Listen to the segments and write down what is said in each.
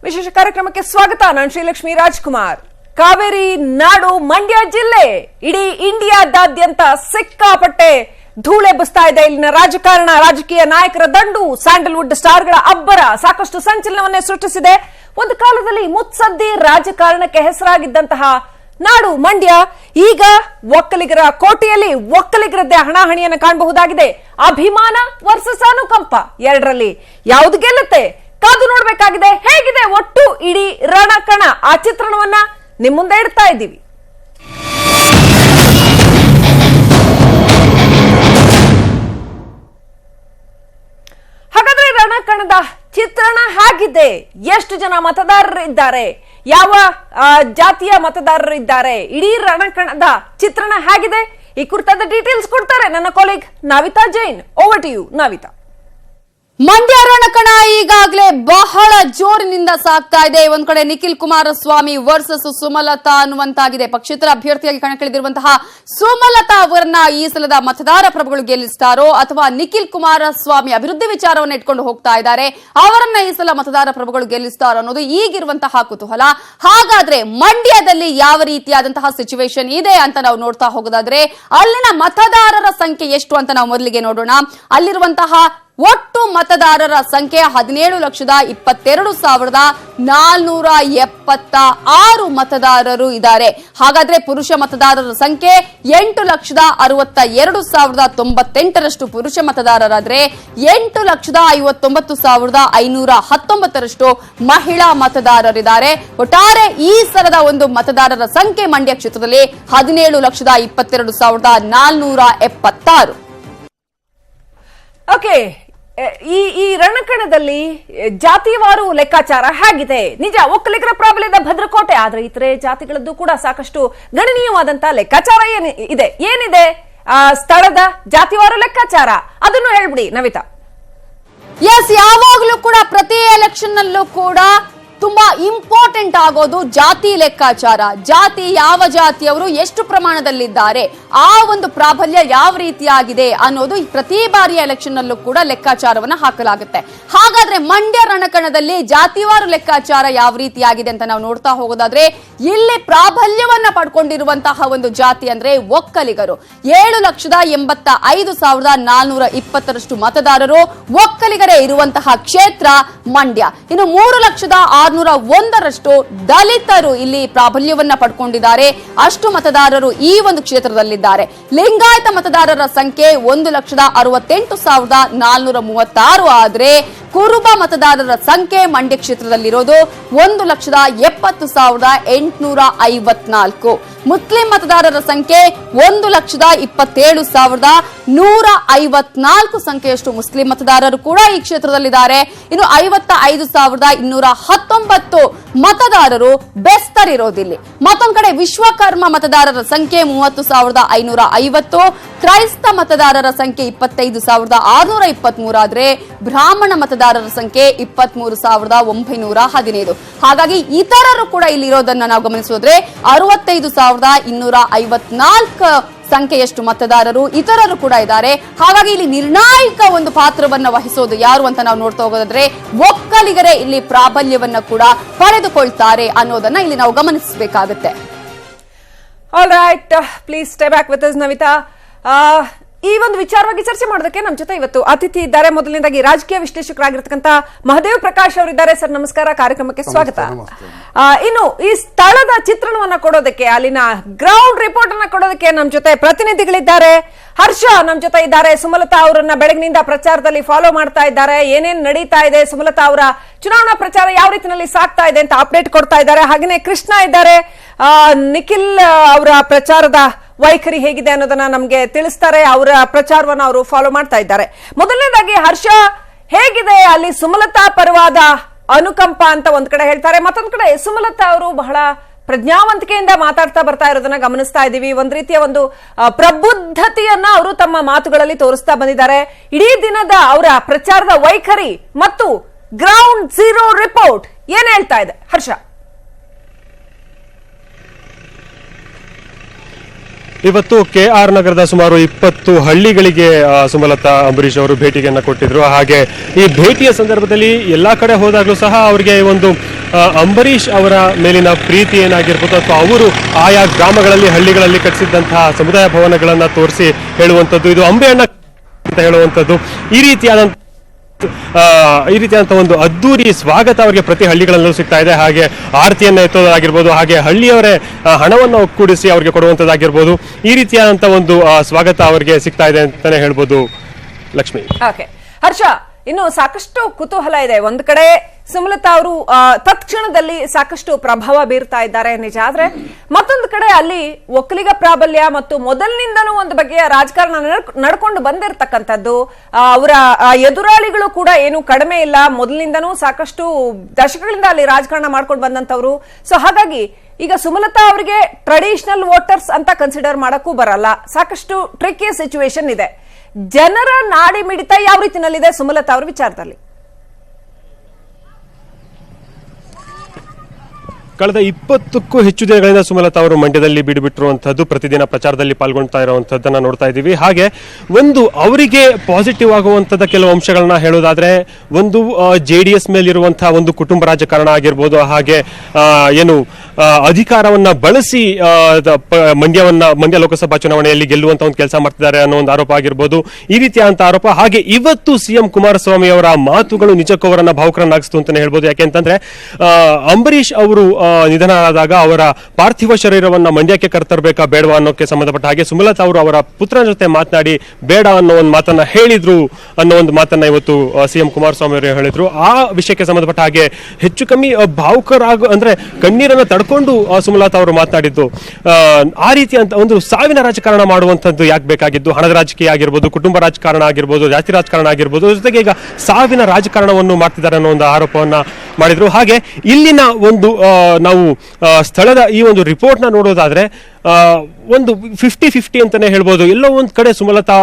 ವಿಶೇಷ ಕಾರ್ಯಕ್ರಮಕ್ಕೆ ಸ್ವಾಗತ. ನಾನು ಶ್ರೀಲಕ್ಷ್ಮಿ ರಾಜ್ಕುಮಾರ್. ಕಾವೇರಿ ನಾಡು ಮಂಡ್ಯ ಜಿಲ್ಲೆ ಇಡೀ ಇಂಡಿಯಾದಾದ್ಯಂತ ಸಿಕ್ಕಾಪಟ್ಟೆ ಧೂಳೆಬ್ಬಿಸ್ತಾ ಇದೆ. ಇಲ್ಲಿನ ರಾಜಕಾರಣ, ರಾಜಕೀಯ ನಾಯಕರ ದಂಡು, ಸ್ಯಾಂಡಲ್ವುಡ್ ಸ್ಟಾರ್ಗಳ ಅಬ್ಬರ ಸಾಕಷ್ಟು ಸಂಚಲನವನ್ನೇ ಸೃಷ್ಟಿಸಿದೆ. ಒಂದು ಕಾಲದಲ್ಲಿ ಮುತ್ಸದ್ದಿ ರಾಜಕಾರಣಕ್ಕೆ ಹೆಸರಾಗಿದ್ದಂತಹ ನಾಡು ಮಂಡ್ಯ ಈಗ ಒಕ್ಕಲಿಗರ ಕೋಟೆಯಲ್ಲಿ ಒಕ್ಕಲಿಗರದ್ದೇ ಹಣಾಹಣಿಯನ್ನು ಕಾಣಬಹುದಾಗಿದೆ. ಅಭಿಮಾನ ವರ್ಸಸ್ ಅನುಕಂಪ, ಎರಡರಲ್ಲಿ ಯಾವುದು ಗೆಲ್ಲುತ್ತೆ ಕಾದು ನೋಡಬೇಕಾಗಿದೆ. ಹೇಗಿದೆ ಒಟ್ಟು ಇಡೀ ರಣಕಣ, ಆ ಚಿತ್ರಣವನ್ನ ನಿಮ್ಮ ಮುಂದೆ ಇಡ್ತಾ ಇದ್ದೀವಿ. ಹಾಗಾದ್ರೆ ರಣಕಣದ ಚಿತ್ರಣ ಹೇಗಿದೆ? ಎಷ್ಟು ಜನ ಮತದಾರರಿದ್ದಾರೆ? ಯಾವ ಜಾತಿಯ ಮತದಾರರಿದ್ದಾರೆ? ಇಡೀ ರಣಕಣದ ಚಿತ್ರಣ ಹೇಗಿದೆ? ಈ ಕುರಿತಾದ ಡೀಟೇಲ್ಸ್ ಕೊಡ್ತಾರೆ ನನ್ನ colleague Navitha Jain. Over to you Navitha. Mandya ರಣಕಣ ಈಗಾಗಲೇ ಬಹಳ ಜೋರಿನಿಂದ ಸಾಗ್ತಾ ಇದೆ. ಒಂದ್ ಕಡೆ ನಿಖಿಲ್ ಕುಮಾರಸ್ವಾಮಿ ವರ್ಸಸ್ ಸುಮಲತಾ ಅನ್ನುವಂತಾಗಿದೆ. ಪಕ್ಷೇತರ ಅಭ್ಯರ್ಥಿಯಾಗಿ ಕಣಕ್ಕಿಳಿದಿರುವಂತಹ ಸುಮಲತಾ ಅವರನ್ನ ಈ ಸಲದ ಮತದಾರ ಪ್ರಭುಗಳು ಗೆಲ್ಲಿಸ್ತಾರೋ ಅಥವಾ ನಿಖಿಲ್ ಕುಮಾರಸ್ವಾಮಿ ಅಭಿವೃದ್ಧಿ ವಿಚಾರವನ್ನು ಇಟ್ಕೊಂಡು ಹೋಗ್ತಾ ಇದ್ದಾರೆ, ಅವರನ್ನ ಈ ಸಲ ಮತದಾರ ಪ್ರಭುಗಳು ಗೆಲ್ಲಿಸ್ತಾರೋ ಅನ್ನೋದು ಈಗಿರುವಂತಹ ಕುತೂಹಲ. ಹಾಗಾದ್ರೆ ಮಂಡ್ಯದಲ್ಲಿ ಯಾವ ರೀತಿಯಾದಂತಹ ಸಿಚುವೇಶನ್ ಇದೆ ಅಂತ ನಾವು ನೋಡ್ತಾ ಹೋಗೋದಾದ್ರೆ, ಅಲ್ಲಿನ ಮತದಾರರ ಸಂಖ್ಯೆ ಎಷ್ಟು ಅಂತ ನಾವು ಮೊದಲಿಗೆ ನೋಡೋಣ. ಅಲ್ಲಿರುವಂತಹ ಒಟ್ಟು ಮತದಾರರ ಸಂಖ್ಯೆ 17,22,476 ಮತದಾರರು ಇದ್ದಾರೆ. ಹಾಗಾದ್ರೆ ಪುರುಷ ಮತದಾರರ ಸಂಖ್ಯೆ 8,62,098 ಪುರುಷ ಮತದಾರರಾದ್ರೆ 8,59,519 ಮಹಿಳಾ ಮತದಾರರಿದ್ದಾರೆ. ಒಟ್ಟಾರೆ ಈ ಸಲದ ಒಂದು ಮತದಾರರ ಸಂಖ್ಯೆ ಮಂಡ್ಯ ಕ್ಷೇತ್ರದಲ್ಲಿ 17,22,476. ಓಕೆ, ಈ ರಣಕಣದಲ್ಲಿ ಜಾತಿವಾರು ಲೆಕ್ಕಾಚಾರ ಹೇಗಿದೆ? ನಿಜ ಒಕ್ಕಲಿಗರ ಪ್ರಾಬಲ್ಯದ ಭದ್ರಕೋಟೆ, ಆದ್ರೆ ಇತರೆ ಜಾತಿಗಳದ್ದು ಕೂಡ ಸಾಕಷ್ಟು ಗಣನೀಯವಾದಂತಹ ಲೆಕ್ಕಾಚಾರ ಏನಿದೆ ಸ್ಥಳದ ಜಾತಿವಾರು ಲೆಕ್ಕಾಚಾರ, ಅದನ್ನು ಹೇಳ್ಬಿಡಿ ನವಿತಾ. ಎಸ್, ಯಾವಾಗಲೂ ಕೂಡ ಪ್ರತಿ ಎಲೆಕ್ಷನ್ ನಲ್ಲೂ ಕೂಡ ತುಂಬಾ ಇಂಪಾರ್ಟೆಂಟ್ ಆಗೋದು ಜಾತಿ ಲೆಕ್ಕಾಚಾರ. ಜಾತಿ, ಯಾವ ಜಾತಿಯವರು ಎಷ್ಟು ಪ್ರಮಾಣದಲ್ಲಿದ್ದಾರೆ, ಆ ಒಂದು ಪ್ರಾಬಲ್ಯ ಯಾವ ರೀತಿಯಾಗಿದೆ ಅನ್ನೋದು ಪ್ರತಿ ಬಾರಿಯ ಎಲೆಕ್ಷನ್ ನಲ್ಲೂ ಕೂಡ ಲೆಕ್ಕಾಚಾರವನ್ನ ಹಾಕಲಾಗುತ್ತೆ. ಹಾಗಾದ್ರೆ ಮಂಡ್ಯ ರಣಕಣದಲ್ಲಿ ಜಾತಿವಾರು ಲೆಕ್ಕಾಚಾರ ಯಾವ ರೀತಿಯಾಗಿದೆ ಅಂತ ನಾವು ನೋಡ್ತಾ ಹೋಗೋದಾದ್ರೆ, ಇಲ್ಲಿ ಪ್ರಾಬಲ್ಯವನ್ನ ಪಡ್ಕೊಂಡಿರುವಂತಹ ಒಂದು ಜಾತಿ ಅಂದ್ರೆ ಒಕ್ಕಲಿಗರು. 7,85,420 ಮತದಾರರು ಒಕ್ಕಲಿಗರೇ ಇರುವಂತಹ ಕ್ಷೇತ್ರ ಮಂಡ್ಯ. ಇನ್ನು 3,601 ದಲಿತರು ಇಲ್ಲಿ ಪ್ರಾಬಲ್ಯವನ್ನ ಪಡ್ಕೊಂಡಿದ್ದಾರೆ. ಅಷ್ಟು ಮತದಾರರು ಈ ಒಂದು ಕ್ಷೇತ್ರದಲ್ಲಿದ್ದಾರೆ. ಲಿಂಗಾಯತ ಮತದಾರರ ಸಂಖ್ಯೆ 1,68,436 ಆದ್ರೆ ಕುರುಬ ಮತದಾರರ ಸಂಖ್ಯೆ ಮಂಡ್ಯ ಕ್ಷೇತ್ರದಲ್ಲಿರೋದು 1,70,854. ಮುಸ್ಲಿಂ ಮತದಾರರ ಸಂಖ್ಯೆ 1,27,154 ಸಂಖ್ಯೆಯಷ್ಟು ಮುಸ್ಲಿಂ ಮತದಾರರು ಕೂಡ ಈ ಕ್ಷೇತ್ರದಲ್ಲಿದ್ದಾರೆ. ಇನ್ನು 55,219 ಮತದಾರರು ಬೆಸ್ತರಿರೋದಿಲ್ಲಿ. ಮತ್ತೊಂದು ಕಡೆ ವಿಶ್ವಕರ್ಮ ಮತದಾರರ ಸಂಖ್ಯೆ 30,550, ಕ್ರೈಸ್ತ ಮತದಾರರ ಸಂಖ್ಯೆ 25,623 ಆದ್ರೆ ಬ್ರಾಹ್ಮಣ ಮತದಾರರ ಸಂಖ್ಯೆ 23,915. ಹಾಗಾಗಿ ಇತರರು ಕೂಡ ಇಲ್ಲಿ ಇರೋದನ್ನ ನಾವು ಗಮನಿಸೋದ್ರೆ 65,254 ಸಂಖ್ಯೆಯಷ್ಟು ಮತದಾರರು ಇತರರು ಕೂಡ ಇದ್ದಾರೆ. ಹಾಗಾಗಿ ಇಲ್ಲಿ ನಿರ್ಣಾಯಕ ಒಂದು ಪಾತ್ರವನ್ನ ವಹಿಸೋದು ಯಾರು ಅಂತ ನಾವು ನೋಡ್ತಾ ಹೋಗೋದಾದ್ರೆ ಒಕ್ಕಲಿಗರೇ ಇಲ್ಲಿ ಪ್ರಾಬಲ್ಯವನ್ನ ಕೂಡ ಪಡೆದುಕೊಳ್ತಾರೆ ಅನ್ನೋದನ್ನ ಇಲ್ಲಿ ನಾವು ಗಮನಿಸಬೇಕಾಗುತ್ತೆ. All right, please stay back with us Navitha. ಈ ಒಂದು ವಿಚಾರವಾಗಿ ಚರ್ಚೆ ಮಾಡೋದಕ್ಕೆ ನಮ್ಮ ಜೊತೆ ಇವತ್ತು ಅತಿಥಿ ಇದ್ದಾರೆ. ಮೊದಲನೇದಾಗಿ ರಾಜಕೀಯ ವಿಶ್ಲೇಷಕರಾಗಿರ್ತಕ್ಕಂಥ ಮಹದೇವ್ ಪ್ರಕಾಶ್ ಅವರಿದ್ದಾರೆ. ಸರ್ ನಮಸ್ಕಾರ, ಕಾರ್ಯಕ್ರಮಕ್ಕೆ ಸ್ವಾಗತ. ಇನ್ನು ಈ ಸ್ಥಳದ ಚಿತ್ರಣವನ್ನ ಕೊಡೋದಕ್ಕೆ, ಅಲ್ಲಿನ ಗ್ರೌಂಡ್ ರಿಪೋರ್ಟ್ ಅನ್ನ ಕೊಡೋದಕ್ಕೆ ನಮ್ಮ ಜೊತೆ ಪ್ರತಿನಿಧಿಗಳಿದ್ದಾರೆ. ಹರ್ಷ ನಮ್ಮ ಜೊತೆ ಇದ್ದಾರೆ. ಸುಮಲತಾ ಅವರನ್ನ ಬೆಳಗಿನಿಂದ ಪ್ರಚಾರದಲ್ಲಿ ಫಾಲೋ ಮಾಡ್ತಾ ಇದ್ದಾರೆ. ಏನೇನ್ ನಡೀತಾ ಇದೆ, ಸುಮಲತಾ ಅವರ ಚುನಾವಣಾ ಪ್ರಚಾರ ಯಾವ ರೀತಿಯಲ್ಲಿ ಸಾಗ್ತಾ ಇದೆ ಅಂತ ಅಪ್ಡೇಟ್ ಕೊಡ್ತಾ ಇದ್ದಾರೆ. ಹಾಗೇನೆ ಕೃಷ್ಣ ಇದ್ದಾರೆ. ನಿಖಿಲ್ ಅವರ ಪ್ರಚಾರದ ವೈಖರಿ ಹೇಗಿದೆ ಅನ್ನೋದನ್ನ ನಮ್ಗೆ ತಿಳಿಸ್ತಾರೆ. ಅವರ ಪ್ರಚಾರವನ್ನ ಅವರು ಫಾಲೋ ಮಾಡ್ತಾ ಇದ್ದಾರೆ. ಮೊದಲನೇದಾಗಿ ಹರ್ಷ, ಹೇಗಿದೆ ಅಲ್ಲಿ ಸುಮಲತಾ ಪರವಾದ ಅನುಕಂಪ ಅಂತ ಒಂದ್ ಕಡೆ ಹೇಳ್ತಾರೆ, ಮತ್ತೊಂದ್ ಕಡೆ ಸುಮಲತಾ ಅವರು ಬಹಳ ಪ್ರಜ್ಞಾವಂತಿಕೆಯಿಂದ ಮಾತಾಡ್ತಾ ಬರ್ತಾ ಇರೋದನ್ನ ಗಮನಿಸ್ತಾ ಇದೀವಿ. ಒಂದ್ ರೀತಿಯ ಒಂದು ಪ್ರಬುದ್ಧತೆಯನ್ನ ಅವರು ತಮ್ಮ ಮಾತುಗಳಲ್ಲಿ ತೋರಿಸ್ತಾ ಬಂದಿದ್ದಾರೆ. ಇಡೀ ದಿನದ ಅವರ ಪ್ರಚಾರದ ವೈಖರಿ ಮತ್ತು ಗ್ರೌಂಡ್ ಝೀರೋ ರಿಪೋರ್ಟ್ ಏನ್ ಹೇಳ್ತಾ ಇದೆ ಹರ್ಷ? ಇವತ್ತು KR ನಗರದ ಸುಮಾರು 20 ಹಳ್ಳಿಗಳಿಗೆ ಸುಮಲತಾ ಅಂಬರೀಶ್ ಅವರು ಭೇಟಿಯನ್ನು ಕೊಟ್ಟಿದ್ರು. ಹಾಗೆ ಈ ಭೇಟಿಯ ಸಂದರ್ಭದಲ್ಲಿ ಎಲ್ಲಾ ಕಡೆ ಹೋದಾಗಲೂ ಸಹ ಅವರಿಗೆ ಒಂದು ಅಂಬರೀಶ್ ಅವರ ಮೇಲಿನ ಪ್ರೀತಿ ಏನಾಗಿರ್ಬೋದು ಅಥವಾ ಅವರು ಆಯಾ ಗ್ರಾಮಗಳಲ್ಲಿ ಹಳ್ಳಿಗಳಲ್ಲಿ ಕಟ್ಟಿಸಿದಂತಹ ಸಮುದಾಯ ಭವನಗಳನ್ನ ತೋರಿಸಿ ಹೇಳುವಂಥದ್ದು, ಇದು ಅಂಬೆ ಅಣ್ಣ ಅಂತ ಹೇಳುವಂಥದ್ದು, ಈ ರೀತಿಯಾದಂತಹ ಒಂದು ಅದ್ದೂರಿ ಸ್ವಾಗತ ಅವರಿಗೆ ಪ್ರತಿ ಹಳ್ಳಿಗಳಲ್ಲೂ ಸಿಗ್ತಾ ಇದೆ. ಹಾಗೆ ಆರತಿಯನ್ನ ಎತ್ತೋದಾಗಿರ್ಬೋದು, ಹಾಗೆ ಹಳ್ಳಿಯವರೇ ಹಣವನ್ನು ಒಕ್ಕೂಡಿಸಿ ಅವರಿಗೆ ಕೊಡುವಂಥದ್ದಾಗಿರ್ಬೋದು, ಈ ರೀತಿಯಾದಂತಹ ಒಂದು ಸ್ವಾಗತ ಅವರಿಗೆ ಸಿಗ್ತಾ ಇದೆ ಅಂತಾನೆ ಹೇಳ್ಬೋದು. ಲಕ್ಷ್ಮಿ. ಓಕೆ ಹರ್ಷ, ಇನ್ನು ಸಾಕಷ್ಟು ಕುತೂಹಲ ಇದೆ. ಒಂದ್ ಕಡೆ ಸುಮಲತಾ ಅವರು ತತ್ಕ್ಷಣದಲ್ಲಿ ಸಾಕಷ್ಟು ಪ್ರಭಾವ ಬೀರ್ತಾ ಇದ್ದಾರೆ ನಿಜ, ಆದ್ರೆ ಮತ್ತೊಂದು ಕಡೆ ಅಲ್ಲಿ ಒಕ್ಕಲಿಗ ಪ್ರಾಬಲ್ಯ ಮತ್ತು ಮೊದಲಿನಿಂದನೂ ಒಂದು ಬಗೆಯ ರಾಜಕಾರಣ ನಡ್ಕೊಂಡು ಬಂದಿರತಕ್ಕಂಥದ್ದು, ಅವರ ಎದುರಾಳಿಗಳು ಕೂಡ ಏನು ಕಡಿಮೆ ಇಲ್ಲ, ಮೊದಲಿನಿಂದನೂ ಸಾಕಷ್ಟು ದಶಕಗಳಿಂದ ಅಲ್ಲಿ ರಾಜಕಾರಣ ಮಾಡ್ಕೊಂಡು ಬಂದಂತವ್ರು. ಸೊ ಹಾಗಾಗಿ ಈಗ ಸುಮಲತಾ ಅವರಿಗೆ ಟ್ರೆಡಿಷನಲ್ ವೋಟರ್ಸ್ ಅಂತ ಕನ್ಸಿಡರ್ ಮಾಡಕ್ಕೂ ಬರಲ್ಲ, ಸಾಕಷ್ಟು ಟ್ರಿಕಿ ಸಿಚುವೇಶನ್ ಇದೆ. ಜನರ ನಾಡಿ ಮಿಡಿತ ಯಾವ ರೀತಿನಲ್ಲಿದೆ ಸುಮಲತಾ ಅವರ ವಿಚಾರದಲ್ಲಿ? ಕಳೆದ 20ಕ್ಕೂ ಹೆಚ್ಚು ದಿನಗಳಿಂದ ಸುಮಲತಾ ಅವರು ಮಂಡ್ಯದಲ್ಲಿ ಬಿಡುಬಿಟ್ಟಿರುವಂತಹದ್ದು, ಪ್ರತಿದಿನ ಪ್ರಚಾರದಲ್ಲಿ ಪಾಲ್ಗೊಳ್ತಾ ಇರುವಂತಹದ್ದನ್ನ ನೋಡ್ತಾ ಇದ್ದೀವಿ. ಹಾಗೆ ಒಂದು ಅವರಿಗೆ ಪಾಸಿಟಿವ್ ಆಗುವಂತದ ಕೆಲವು ಅಂಶಗಳನ್ನ ಹೇಳೋದಾದ್ರೆ, ಒಂದು JDS ಮೇಲಿರುವಂತಹ ಒಂದು ಕುಟುಂಬ ರಾಜಕಾರಣ ಆಗಿರ್ಬೋದು, ಹಾಗೆ ಏನು ಅಧಿಕಾರವನ್ನ ಬಳಸಿ ಮಂಡ್ಯ ಲೋಕಸಭಾ ಚುನಾವಣೆಯಲ್ಲಿ ಗೆಲ್ಲುವಂತ ಒಂದು ಕೆಲಸ ಮಾಡ್ತಿದ್ದಾರೆ ಅನ್ನೋ ಒಂದು ಆರೋಪ ಆಗಿರ್ಬೋದು, ಈ ರೀತಿಯಾದಂತ ಆರೋಪ. ಹಾಗೆ ಇವತ್ತು CM ಕುಮಾರಸ್ವಾಮಿ ಅವರ ಮಾತುಗಳು ನಿಜಕ್ಕೂ ಅವರನ್ನ ಭಾವುಕರನ್ನಾಗಿಸ್ತು ಅಂತಾನೆ ಹೇಳ್ಬೋದು. ಯಾಕೆಂತಂದ್ರೆ ಅಂಬರೀಶ್ ಅವರು ನಿಧನರಾದಾಗ ಅವರ ಪಾರ್ಥಿವ ಶರೀರವನ್ನ ಮಂಡ್ಯಕ್ಕೆ ಕರ್ತರಬೇಕಾ ಬೇಡವಾ ಅನ್ನೋಕೆ ಸಂಬಂಧಪಟ್ಟ ಹಾಗೆ ಸುಮಲತಾ ಅವರು ಅವರ ಪುತ್ರನ ಜೊತೆ ಮಾತನಾಡಿ ಬೇಡ ಅನ್ನೋ ಒಂದು ಮಾತನ್ನ ಹೇಳಿದ್ರು ಅನ್ನೋ ಒಂದು ಮಾತನ್ನ ಇವತ್ತು CM ಕುಮಾರಸ್ವಾಮಿ ಅವರು ಹೇಳಿದ್ರು. ಆ ವಿಷಯಕ್ಕೆ ಸಂಬಂಧಪಟ್ಟ ಹಾಗೆ ಹೆಚ್ಚು ಕಮ್ಮಿ ಅಂದ್ರೆ ಕಣ್ಣೀರನ್ನ ತಡ್ಕೊಂಡು ಸುಮಲತಾ ಅವರು ಮಾತನಾಡಿದ್ದು. ಆ ರೀತಿಯಂತ ಒಂದು ಸಾವಿನ ರಾಜಕಾರಣ ಮಾಡುವಂತದ್ದು ಯಾಕೆ ಬೇಕಾಗಿದ್ದು? ಹಣದ ರಾಜಕೀಯ ಆಗಿರ್ಬೋದು, ಕುಟುಂಬ ರಾಜಕಾರಣ ಆಗಿರ್ಬೋದು, ಜಾತಿ ರಾಜಕಾರಣ ಆಗಿರ್ಬೋದು, ಜೊತೆಗೆ ಈಗ ಸಾವಿನ ರಾಜಕಾರಣವನ್ನು ಮಾಡ್ತಿದ್ದಾರೆ ಅನ್ನೋ ಒಂದು ಆರೋಪವನ್ನ ಮಾಡಿದ್ರು. ಹಾಗೆ ಇಲ್ಲಿನ ಒಂದು ನಾವು ಸ್ಥಳದ ಈ ಒಂದು ರಿಪೋರ್ಟ್ ನ ನೋಡೋದಾದ್ರೆ ಒಂದು 50-50 ಅಂತಾನೆ ಹೇಳ್ಬೋದು. ಎಲ್ಲೋ ಒಂದ್ ಕಡೆ ಸುಮಲತಾ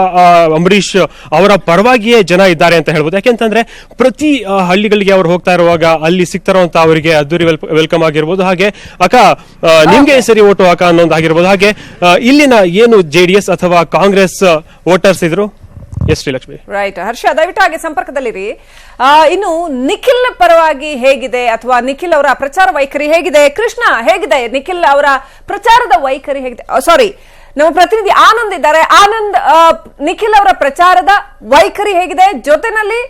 ಅಂಬರೀಶ್ ಅವರ ಪರವಾಗಿಯೇ ಜನ ಇದ್ದಾರೆ ಅಂತ ಹೇಳ್ಬೋದು. ಯಾಕೆಂತಂದ್ರೆ ಪ್ರತಿ ಹಳ್ಳಿಗಳಿಗೆ ಅವರು ಹೋಗ್ತಾ ಇರುವಾಗ ಅಲ್ಲಿ ಸಿಗ್ತಾರಂತ ಅವರಿಗೆ ಅದ್ದೂರಿ ವೆಲ್ಕಮ್ ಆಗಿರ್ಬೋದು. ಹಾಗೆ ಅಕ್ಕ ನಿಮ್ಗೆ ಸರಿ ಓಟು ಅಕ್ಕ ಅನ್ನೋದು ಆಗಿರ್ಬೋದು. ಹಾಗೆ ಇಲ್ಲಿನ ಏನು JDS ಅಥವಾ ಕಾಂಗ್ರೆಸ್ ವೋಟರ್ಸ್ ಇದ್ರು. ಎಸ್ ಶ್ರೀಲಕ್ಷ್ಮಿ. ರೈಟ್ ಹರ್ಷ, ದಯವಿಟ್ಟು ಹಾಗೆ ಸಂಪರ್ಕದಲ್ಲಿರಿ. ಇನ್ನು ನಿಖಿಲ್ ಪರವಾಗಿ ಹೇಗಿದೆ ಅಥವಾ ನಿಖಿಲ್ ಅವರ ಪ್ರಚಾರ ವೈಖರಿ ಹೇಗಿದೆ? ಕೃಷ್ಣ, ಹೇಗಿದೆ ನಿಖಿಲ್ ಅವರ ಪ್ರಚಾರದ ವೈಖರಿ ಹೇಗಿದೆ? ಸಾರಿ, ನಮ್ಮ ಪ್ರತಿನಿಧಿ ಆನಂದ್ ಇದ್ದಾರೆ. ಆನಂದ್, ನಿಖಿಲ್ ಅವರ ಪ್ರಚಾರದ ವೈಖರಿ ಹೇಗಿದೆ? ಜೊತೆನಲ್ಲಿ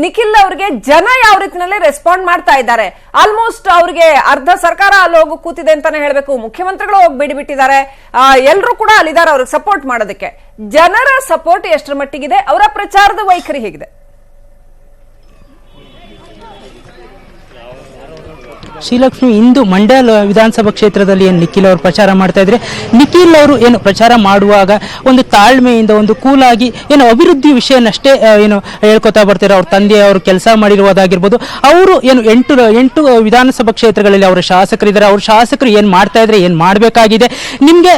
ನಿಖಿಲ್ ಅವರಿಗೆ ಜನ ಯಾವ ರೀತಿಯಲ್ಲಿ ರೆಸ್ಪಾಂಡ್ ಮಾಡ್ತಾ ಇದ್ದಾರೆ? ಆಲ್ಮೋಸ್ಟ್ ಅವರಿಗೆ ಅರ್ಧ ಸರ್ಕಾರ ಅಲ್ಲಿ ಹೋಗಿ ಕೂತಿದೆ ಅಂತಾನೆ ಹೇಳ್ಬೇಕು. ಮುಖ್ಯಮಂತ್ರಿಗಳು ಹೋಗಿ ಬಿಟ್ಟಿದ್ದಾರೆ, ಎಲ್ಲರೂ ಕೂಡ ಅಲ್ಲಿದ್ದಾರೆ ಅವ್ರಿಗೆ ಸಪೋರ್ಟ್ ಮಾಡೋದಕ್ಕೆ. ಜನರ ಸಪೋರ್ಟ್ ಎಷ್ಟರ ಮಟ್ಟಿಗಿದೆ? ಅವರ ಪ್ರಚಾರದ ವೈಖರಿ ಹೇಗಿದೆ? ಶ್ರೀಲಕ್ಷ್ಮಿ, ಇಂದು ಮಂಡ್ಯ ವಿಧಾನಸಭಾ ಕ್ಷೇತ್ರದಲ್ಲಿ ಏನು ನಿಖಿಲ್ ಅವರು ಪ್ರಚಾರ ಮಾಡ್ತಾ ಇದ್ರೆ, ನಿಖಿಲ್ ಅವರು ಏನು ಪ್ರಚಾರ ಮಾಡುವಾಗ ಒಂದು ತಾಳ್ಮೆಯಿಂದ, ಒಂದು ಕೂಲಾಗಿ ಏನು ಅಭಿವೃದ್ಧಿ ವಿಷಯನಷ್ಟೇ ಏನು ಹೇಳ್ಕೊತಾ ಬರ್ತಾರೆ. ಅವ್ರ ತಂದೆ ಅವರು ಕೆಲಸ ಮಾಡಿರುವುದಾಗಿರ್ಬೋದು, ಅವರು ಏನು ಎಂಟು ವಿಧಾನಸಭಾ ಕ್ಷೇತ್ರಗಳಲ್ಲಿ ಅವರ ಶಾಸಕರಿದ್ದಾರೆ. ಅವ್ರ ಶಾಸಕರು ಏನು ಮಾಡ್ತಾ ಇದ್ರೆ, ಏನು ಮಾಡಬೇಕಾಗಿದೆ, ನಿಮಗೆ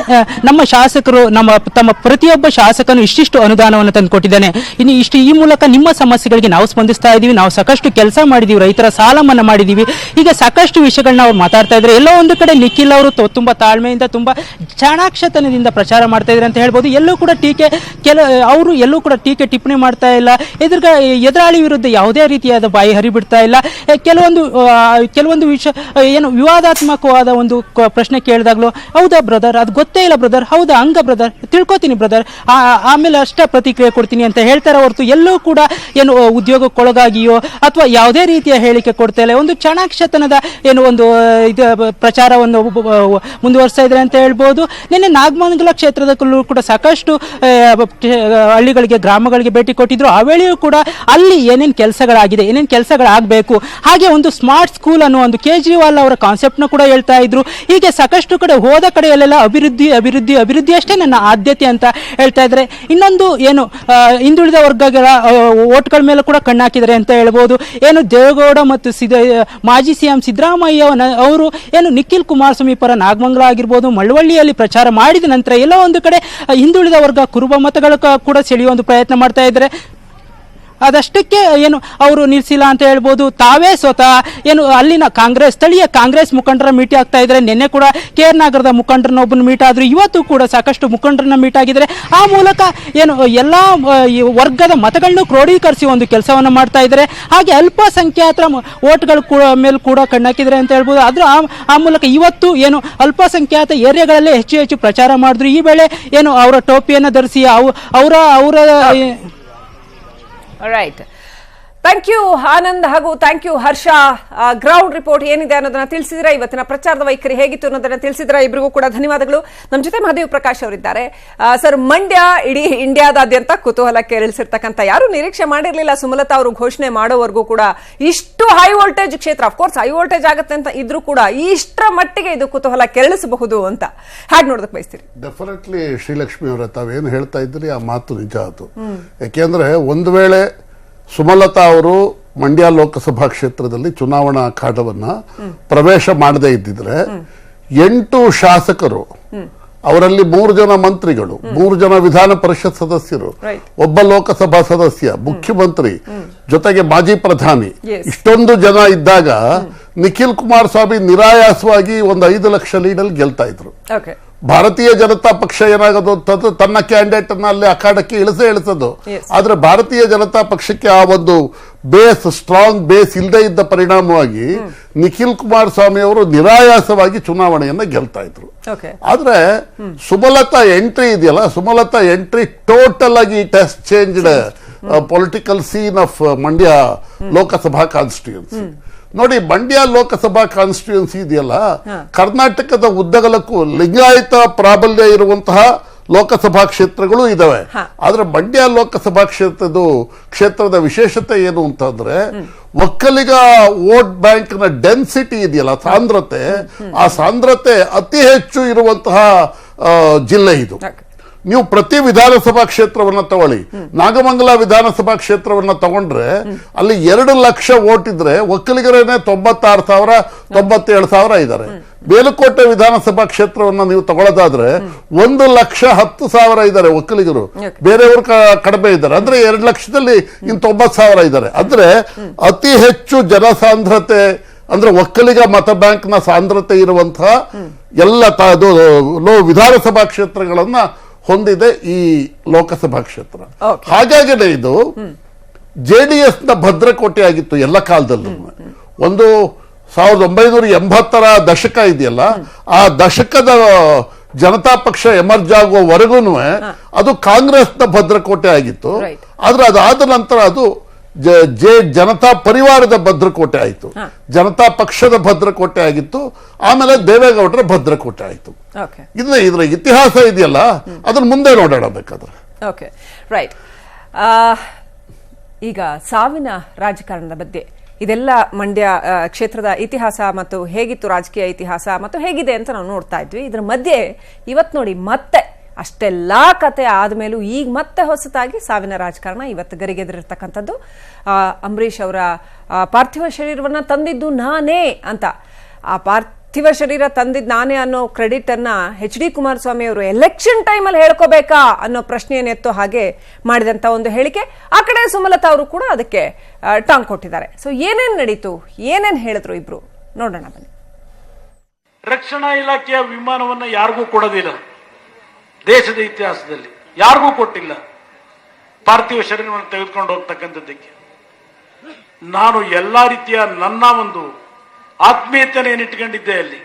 ನಮ್ಮ ಶಾಸಕರು ತಮ್ಮ ಪ್ರತಿಯೊಬ್ಬ ಶಾಸಕನು ಇಷ್ಟಿಷ್ಟು ಅನುದಾನವನ್ನು ತಂದು ಕೊಟ್ಟಿದ್ದಾನೆ, ಇನ್ನು ಈ ಮೂಲಕ ನಿಮ್ಮ ಸಮಸ್ಯೆಗಳಿಗೆ ನಾವು ಸ್ಪಂದಿಸ್ತಾ ಇದ್ದೀವಿ, ನಾವು ಸಾಕಷ್ಟು ಕೆಲಸ ಮಾಡಿದೀವಿ, ರೈತರ ಸಾಲ ಮನ್ನಾ ಮಾಡಿದೀವಿ, ಹೀಗೆ ಸಾಕಷ್ಟು ವಿಷಯಗಳನ್ನ ಅವ್ರು ಮಾತಾಡ್ತಾ ಇದ್ರೆ. ಎಲ್ಲೋ ಒಂದು ಕಡೆ ನಿಖಿಲ್ ಅವರು ತುಂಬಾ ತಾಳ್ಮೆಯಿಂದ, ತುಂಬಾ ಚಾಣಾಕ್ಷತನದಿಂದ ಪ್ರಚಾರ ಮಾಡ್ತಾ ಇದ್ದಾರೆ ಅಂತ ಹೇಳ್ಬೋದು. ಎಲ್ಲೂ ಕೂಡ ಅವರು ಎಲ್ಲೂ ಕೂಡ ಟೀಕೆ ಟಿಪ್ಪಣಿ ಮಾಡ್ತಾ ಇಲ್ಲ, ಎದುರಾಳಿ ವಿರುದ್ಧ ಯಾವುದೇ ರೀತಿಯಾದ ಬಾಯಿ ಹರಿಬಿಡ್ತಾ ಇಲ್ಲ. ಕೆಲವೊಂದು ವಿಷಯ ಏನು ವಿವಾದಾತ್ಮಕವಾದ ಒಂದು ಪ್ರಶ್ನೆ ಕೇಳಿದಾಗ್ಲೂ, ಹೌದಾ ಬ್ರದರ್, ಅದು ಗೊತ್ತೇ ಇಲ್ಲ ಬ್ರದರ್, ಹೌದಾ ಹಂಗ ಬ್ರದರ್, ತಿಳ್ಕೊತೀನಿ ಬ್ರದರ್, ಆಮೇಲೆ ಅಷ್ಟೇ ಪ್ರತಿಕ್ರಿಯೆ ಕೊಡ್ತೀನಿ ಅಂತ ಹೇಳ್ತಾರೆ ಹೊರತು ಎಲ್ಲೂ ಕೂಡ ಏನು ಉದ್ಯೋಗಕ್ಕೊಳಗಾಗಿಯೋ ಅಥವಾ ಯಾವುದೇ ರೀತಿಯ ಹೇಳಿಕೆ ಕೊಡ್ತಾ ಇಲ್ಲ. ಒಂದು ಚಾಣಾಕ್ಷತನದ ಏನು ಒಂದು ಪ್ರಚಾರವನ್ನು ಮುಂದುವರಿಸ್ತಾ ಇದ್ದಾರೆ ಅಂತ ಹೇಳ್ಬೋದು. ನಿನ್ನೆ ನಾಗಮಂಗಲ ಕ್ಷೇತ್ರದಲ್ಲೂ ಕೂಡ ಸಾಕಷ್ಟು ಹಳ್ಳಿಗಳಿಗೆ, ಗ್ರಾಮಗಳಿಗೆ ಭೇಟಿ ಕೊಟ್ಟಿದ್ರು. ಆ ವೇಳೆಯೂ ಕೂಡ ಅಲ್ಲಿ ಏನೇನು ಕೆಲಸಗಳಾಗಿದೆ, ಏನೇನು ಕೆಲಸಗಳಾಗಬೇಕು, ಹಾಗೆ ಒಂದು ಸ್ಮಾರ್ಟ್ ಸ್ಕೂಲ್ ಅನ್ನೋ ಒಂದು ಕೇಜ್ರಿವಾಲ್ ಅವರ ಕಾನ್ಸೆಪ್ಟ್ನ ಕೂಡ ಹೇಳ್ತಾ ಇದ್ರು. ಹೀಗೆ ಸಾಕಷ್ಟು ಕಡೆ ಹೋದ ಕಡೆಯಲ್ಲೆಲ್ಲ ಅಭಿವೃದ್ಧಿ ಅಭಿವೃದ್ಧಿ ಅಭಿವೃದ್ಧಿ ಅಷ್ಟೇ ನನ್ನ ಆದ್ಯತೆ ಅಂತ ಹೇಳ್ತಾ ಇದ್ದಾರೆ. ಇನ್ನೊಂದು ಏನು ಹಿಂದುಳಿದ ವರ್ಗಗಳ ಓಟ್ಗಳ ಮೇಲೆ ಕೂಡ ಕಣ್ಣಾಕಿದ್ದಾರೆ ಅಂತ ಹೇಳ್ಬೋದು. ಏನು ದೇವೇಗೌಡ ಮತ್ತು ಮಾಜಿ CM ಸಿದ್ದರಾಮಯ್ಯ ಅವರು ಏನು ನಿಖಿಲ್ ಕುಮಾರಸ್ವಾಮಿ ಪರ ನಾಗಮಂಗಲ ಆಗಿರ್ಬೋದು, ಮಳವಳ್ಳಿಯಲ್ಲಿ ಪ್ರಚಾರ ಮಾಡಿದ ನಂತರ ಎಲ್ಲ ಒಂದು ಕಡೆ ಹಿಂದುಳಿದ ವರ್ಗ, ಕುರುಬ ಮತಗಳು ಕೂಡ ಸೆಳೆಯುವ ಒಂದು ಪ್ರಯತ್ನ ಮಾಡ್ತಾ ಇದ್ದಾರೆ. ಅದಷ್ಟಕ್ಕೆ ಏನು ಅವರು ನಿಲ್ಸಿಲ್ಲ ಅಂತ ಹೇಳ್ಬೋದು. ತಾವೇ ಸ್ವತಃ ಏನು ಅಲ್ಲಿನ ಸ್ಥಳೀಯ ಕಾಂಗ್ರೆಸ್ ಮುಖಂಡರ ಮೀಟ್ ಆಗ್ತಾ ಇದ್ದಾರೆ. ನಿನ್ನೆ ಕೂಡ KR ನಗರದ ಮುಖಂಡರನ್ನ ಒಬ್ಬನ ಮೀಟ್ ಆದ್ರು, ಇವತ್ತು ಕೂಡ ಸಾಕಷ್ಟು ಮುಖಂಡರನ್ನ ಮೀಟ್ ಆಗಿದ್ದಾರೆ. ಆ ಮೂಲಕ ಏನು ಎಲ್ಲಾ ವರ್ಗದ ಮತಗಳನ್ನು ಕ್ರೋಢೀಕರಿಸಿ ಒಂದು ಕೆಲಸವನ್ನ ಮಾಡ್ತಾ ಇದ್ದಾರೆ. ಹಾಗೆ ಅಲ್ಪಸಂಖ್ಯಾತರ ಓಟ್ಗಳ ಮೇಲೆ ಕೂಡ ಕಣ್ಣಾಕಿದ್ದಾರೆ ಅಂತ ಹೇಳ್ಬೋದು. ಆದ್ರೂ ಆ ಮೂಲಕ ಇವತ್ತು ಏನು ಅಲ್ಪಸಂಖ್ಯಾತ ಏರಿಯಾಗಳಲ್ಲೇ ಹೆಚ್ಚು ಪ್ರಚಾರ ಮಾಡಿದ್ರು. ಈ ವೇಳೆ ಏನು ಅವರ ಟೋಪಿಯನ್ನು ಧರಿಸಿ ಅವರ ರೈಟ್, ಥ್ಯಾಂಕ್ ಯು ಆನಂದ್ ಹಾಗೂ thank you Harsha. Ground report ಏನಿದೆ ಅನ್ನೋದನ್ನ ತಿಳಿಸಿದ್ರೆ, ಇವತ್ತಿನ ಪ್ರಚಾರದ ವೈಖರಿ ಹೇಗಿತ್ತು ಅನ್ನೋದನ್ನ ತಿಳಿಸಿದ್ರೆ ಇಬ್ಬರಿಗೂ ಕೂಡ ಧನ್ಯವಾದಗಳು. ನಮ್ಮ ಜೊತೆ ಮಹದೇವ್ ಪ್ರಕಾಶ್ ಅವರಿದ್ದಾರೆ. ಸರ್, ಮಂಡ್ಯ ಇಡೀ ಇಂಡಿಯಾದಾದ್ಯಂತ ಕುತೂಹಲ ಕೆರಳಿಸಿರ್ತಕ್ಕಂಥ, ಯಾರು ನಿರೀಕ್ಷೆ ಮಾಡಿರ್ಲಿಲ್ಲ ಸುಮಲತಾ ಅವರು ಘೋಷಣೆ ಮಾಡೋವರೆಗೂ ಕೂಡ ಇಷ್ಟು ಹೈ ವೋಲ್ಟೇಜ್ ಕ್ಷೇತ್ರ. ಅಫ್ಕೋರ್ಸ್ ಹೈ ವೋಲ್ಟೇಜ್ ಆಗುತ್ತೆ ಅಂತ ಇದ್ರೂ ಕೂಡ ಇಷ್ಟರ ಮಟ್ಟಿಗೆ ಇದು ಕುತೂಹಲ ಕೆರಳಿಸಬಹುದು ಅಂತ ಹೇಗೆ ನೋಡೋದಕ್ಕೆ ಬಯಸ್ತೀರಿ? ಡೆಫಿನೆಟ್ಲಿ ಶ್ರೀಲಕ್ಷ್ಮಿ ಅವರ ತಾವೇನು ಹೇಳ್ತಾ ಇದ್ರಿ ಆ ಮಾತು ನಿಜ ಆಯ್ತು. ಯಾಕೆಂದ್ರೆ ಒಂದು ವೇಳೆ ಸುಮಲತಾ ಅವರು ಮಂಡ್ಯ ಲೋಕಸಭಾ ಕ್ಷೇತ್ರದಲ್ಲಿ ಚುನಾವಣಾ ಅಖಾಡವನ್ನ ಪ್ರವೇಶ ಮಾಡದೇ ಇದ್ದಿದ್ರೆ 8 ಶಾಸಕರು, ಅವರಲ್ಲಿ 3 ಜನ ಮಂತ್ರಿಗಳು, 3 ಜನ ವಿಧಾನ ಪರಿಷತ್ ಸದಸ್ಯರು, ಒಬ್ಬ ಲೋಕಸಭಾ ಸದಸ್ಯ, ಮುಖ್ಯಮಂತ್ರಿ, ಜೊತೆಗೆ ಮಾಜಿ ಪ್ರಧಾನಿ, ಇಷ್ಟೊಂದು ಜನ ಇದ್ದಾಗ ನಿಖಿಲ್ ಕುಮಾರಸ್ವಾಮಿ ನಿರಾಯಾಸವಾಗಿ ಒಂದು 5 ಲಕ್ಷ ಲೀಡಲ್ಲಿ ಗೆಲ್ತಾ ಇದ್ರು. ಭಾರತೀಯ ಜನತಾ ಪಕ್ಷ ಏನಾಗೋದು ಅಂತಂದ್ರೆ ತನ್ನ ಕ್ಯಾಂಡಿಡೇಟ್ ಅನ್ನ ಅಲ್ಲಿ ಅಖಾಡಕ್ಕೆ ಇಳಿಸೋದು. ಆದ್ರೆ ಭಾರತೀಯ ಜನತಾ ಪಕ್ಷಕ್ಕೆ ಆ ಒಂದು ಸ್ಟ್ರಾಂಗ್ ಬೇಸ್ ಇಲ್ಲದೆ ಇದ್ದ ಪರಿಣಾಮವಾಗಿ ನಿಖಿಲ್ ಕುಮಾರಸ್ವಾಮಿ ಅವರು ನಿರಾಯಾಸವಾಗಿ ಚುನಾವಣೆಯನ್ನ ಗೆಲ್ತಾ ಇದ್ರು. ಆದ್ರೆ ಸುಮಲತಾ ಎಂಟ್ರಿ ಇದೆಯಲ್ಲ, ಸುಮಲತಾ ಎಂಟ್ರಿ ಟೋಟಲ್ ಆಗಿ it has changed political scene of Mandya Lok Sabha constituency. ನೋಡಿ, ಮಂಡ್ಯ ಲೋಕಸಭಾ ಕಾನ್ಸ್ಟಿಟ್ಯೂನ್ಸಿ ಇದೆಯಲ್ಲ, ಕರ್ನಾಟಕದ ಉದ್ದಗಲಕ್ಕೂ ಲಿಂಗಾಯತ ಪ್ರಾಬಲ್ಯ ಇರುವಂತಹ ಲೋಕಸಭಾ ಕ್ಷೇತ್ರಗಳು ಇದಾವೆ. ಆದ್ರೆ ಮಂಡ್ಯ ಲೋಕಸಭಾ ಕ್ಷೇತ್ರದ ವಿಶೇಷತೆ ಏನು ಅಂತಂದ್ರೆ, ಒಕ್ಕಲಿಗ ವೋಟ್ ಬ್ಯಾಂಕ್ ನ ಡೆನ್ಸಿಟಿ ಇದೆಯಲ್ಲ, ಸಾಂದ್ರತೆ, ಆ ಸಾಂದ್ರತೆ ಅತಿ ಹೆಚ್ಚು ಇರುವಂತಹ ಜಿಲ್ಲೆ ಇದು. ನೀವು ಪ್ರತಿ ವಿಧಾನಸಭಾ ಕ್ಷೇತ್ರವನ್ನ ತಗೊಳ್ಳಿ, ನಾಗಮಂಗಲ ವಿಧಾನಸಭಾ ಕ್ಷೇತ್ರವನ್ನ ತಗೊಂಡ್ರೆ ಅಲ್ಲಿ 2 ಲಕ್ಷ ವೋಟ್ ಇದ್ರೆ ಒಕ್ಕಲಿಗರೇನೆ 96,000 97,000 ಇದ್ದಾರೆ. ಬೇಲಕೋಟೆ ವಿಧಾನಸಭಾ ಕ್ಷೇತ್ರವನ್ನ ನೀವು ತಗೊಳ್ಳೋದಾದ್ರೆ 1,10,000 ಇದ್ದಾರೆ ಒಕ್ಕಲಿಗರು, ಬೇರೆಯವರು ಕಡಿಮೆ ಇದ್ದಾರೆ. ಅಂದ್ರೆ 2 ಲಕ್ಷದಲ್ಲಿ ಇನ್ನು 90,000 ಇದ್ದಾರೆ. ಅಂದ್ರೆ ಅತಿ ಹೆಚ್ಚು ಜನಸಾಂದ್ರತೆ ಅಂದ್ರೆ ಒಕ್ಕಲಿಗ ಮತ ಬ್ಯಾಂಕ್ ನ ಸಾಂದ್ರತೆ ಇರುವಂತಹ ಎಲ್ಲ ವಿಧಾನಸಭಾ ಕ್ಷೇತ್ರಗಳನ್ನ ಹೊಂದಿದೆ ಈ ಲೋಕಸಭಾ ಕ್ಷೇತ್ರ. ಹಾಗಾಗಿನೇ ಇದು JDS ನ ಭದ್ರಕೋಟೆ ಆಗಿತ್ತು ಎಲ್ಲ ಕಾಲದಲ್ಲೂ. ಒಂದು 1980ರ ದಶಕ ಇದೆಯಲ್ಲ, ಆ ದಶಕದ ಜನತಾ ಪಕ್ಷ ಎಮರ್ಜ್ ಆಗುವವರೆಗೂ ಅದು ಕಾಂಗ್ರೆಸ್ನ ಭದ್ರಕೋಟೆ ಆಗಿತ್ತು. ಆದ್ರೆ ಅದಾದ ನಂತರ ಅದು ಜನತಾ ಪರಿವಾರದ ಭದ್ರಕೋಟೆ ಆಯಿತು, ಜನತಾ ಪಕ್ಷದ ಭದ್ರಕೋಟೆ ಆಗಿತ್ತು, ಆಮೇಲೆ ದೇವೇಗೌಡರ ಭದ್ರಕೋಟೆ ಆಯಿತು. ಇದ್ರ ಇತಿಹಾಸ ಇದೆಯಲ್ಲ, ಅದನ್ನ ಮುಂದೆ ನೋಡೋಣ ಬೇಕಾದ್ರೆ. Okay, right. ಈಗ ಸಾವಿನ ರಾಜಕಾರಣದ ಬಗ್ಗೆ ಇದೆಲ್ಲ ಮಂಡ್ಯ ಕ್ಷೇತ್ರದ ಇತಿಹಾಸ ಮತ್ತು ಹೇಗಿತ್ತು ರಾಜಕೀಯ ಇತಿಹಾಸ ಮತ್ತು ಹೇಗಿದೆ ಅಂತ ನಾವು ನೋಡ್ತಾ ಇದ್ವಿ. ಇದ್ರ ಮಧ್ಯೆ ಇವತ್ತು ನೋಡಿ, ಮತ್ತೆ ಅಷ್ಟೆಲ್ಲಾ ಕತೆ ಆದ್ಮೇಲೂ ಈಗ ಮತ್ತೆ ಹೊಸತಾಗಿ ಸಾವಿನ ರಾಜಕಾರಣ ಇವತ್ತು ಗರಿಗೆದರಿರ್ತಕ್ಕಂಥದ್ದು. ಅಂಬರೀಷ್ ಅವರ ಪಾರ್ಥಿವ ಶರೀರವನ್ನ ತಂದಿದ್ದು ನಾನೇ ಅಂತ, ಆ ಪಾರ್ಥಿವ ಶರೀರ ತಂದಿದ್ದು ನಾನೇ ಅನ್ನೋ ಕ್ರೆಡಿಟ್ ಅನ್ನ HD ಕುಮಾರಸ್ವಾಮಿ ಅವರು ಎಲೆಕ್ಷನ್ ಟೈಮಲ್ಲಿ ಹೇಳ್ಕೋಬೇಕಾ ಅನ್ನೋ ಪ್ರಶ್ನೆಯನ್ನು ಎತ್ತೋ ಹಾಗೆ ಮಾಡಿದಂತ ಒಂದು ಹೇಳಿಕೆ. ಆ ಕಡೆ ಸುಮಲತಾ ಅವರು ಕೂಡ ಅದಕ್ಕೆ ಟಾಂಗ್ ಕೊಟ್ಟಿದ್ದಾರೆ. ಸೊ ಏನೇನ್ ನಡೀತು, ಏನೇನ್ ಹೇಳಿದ್ರು ಇಬ್ರು, ನೋಡೋಣ ಬನ್ನಿ. ರಕ್ಷಣಾ ಇಲಾಖೆಯ ವಿಮಾನವನ್ನ ಯಾರಿಗೂ ಕೊಡೋದಿಲ್ಲ, ದೇಶದ ಇತಿಹಾಸದಲ್ಲಿ ಯಾರಿಗೂ ಕೊಟ್ಟಿಲ್ಲ. ಪಾರ್ಥಿವ ಶರೀರವನ್ನು ತೆಗೆದುಕೊಂಡು ಹೋಗ್ತಕ್ಕಂಥದ್ದಕ್ಕೆ ನಾನು ಎಲ್ಲಾ ರೀತಿಯ ನನ್ನ ಒಂದು ಆತ್ಮೀಯತೆಯನ್ನು ಇಟ್ಕೊಂಡಿದ್ದೆ. ಅಲ್ಲಿ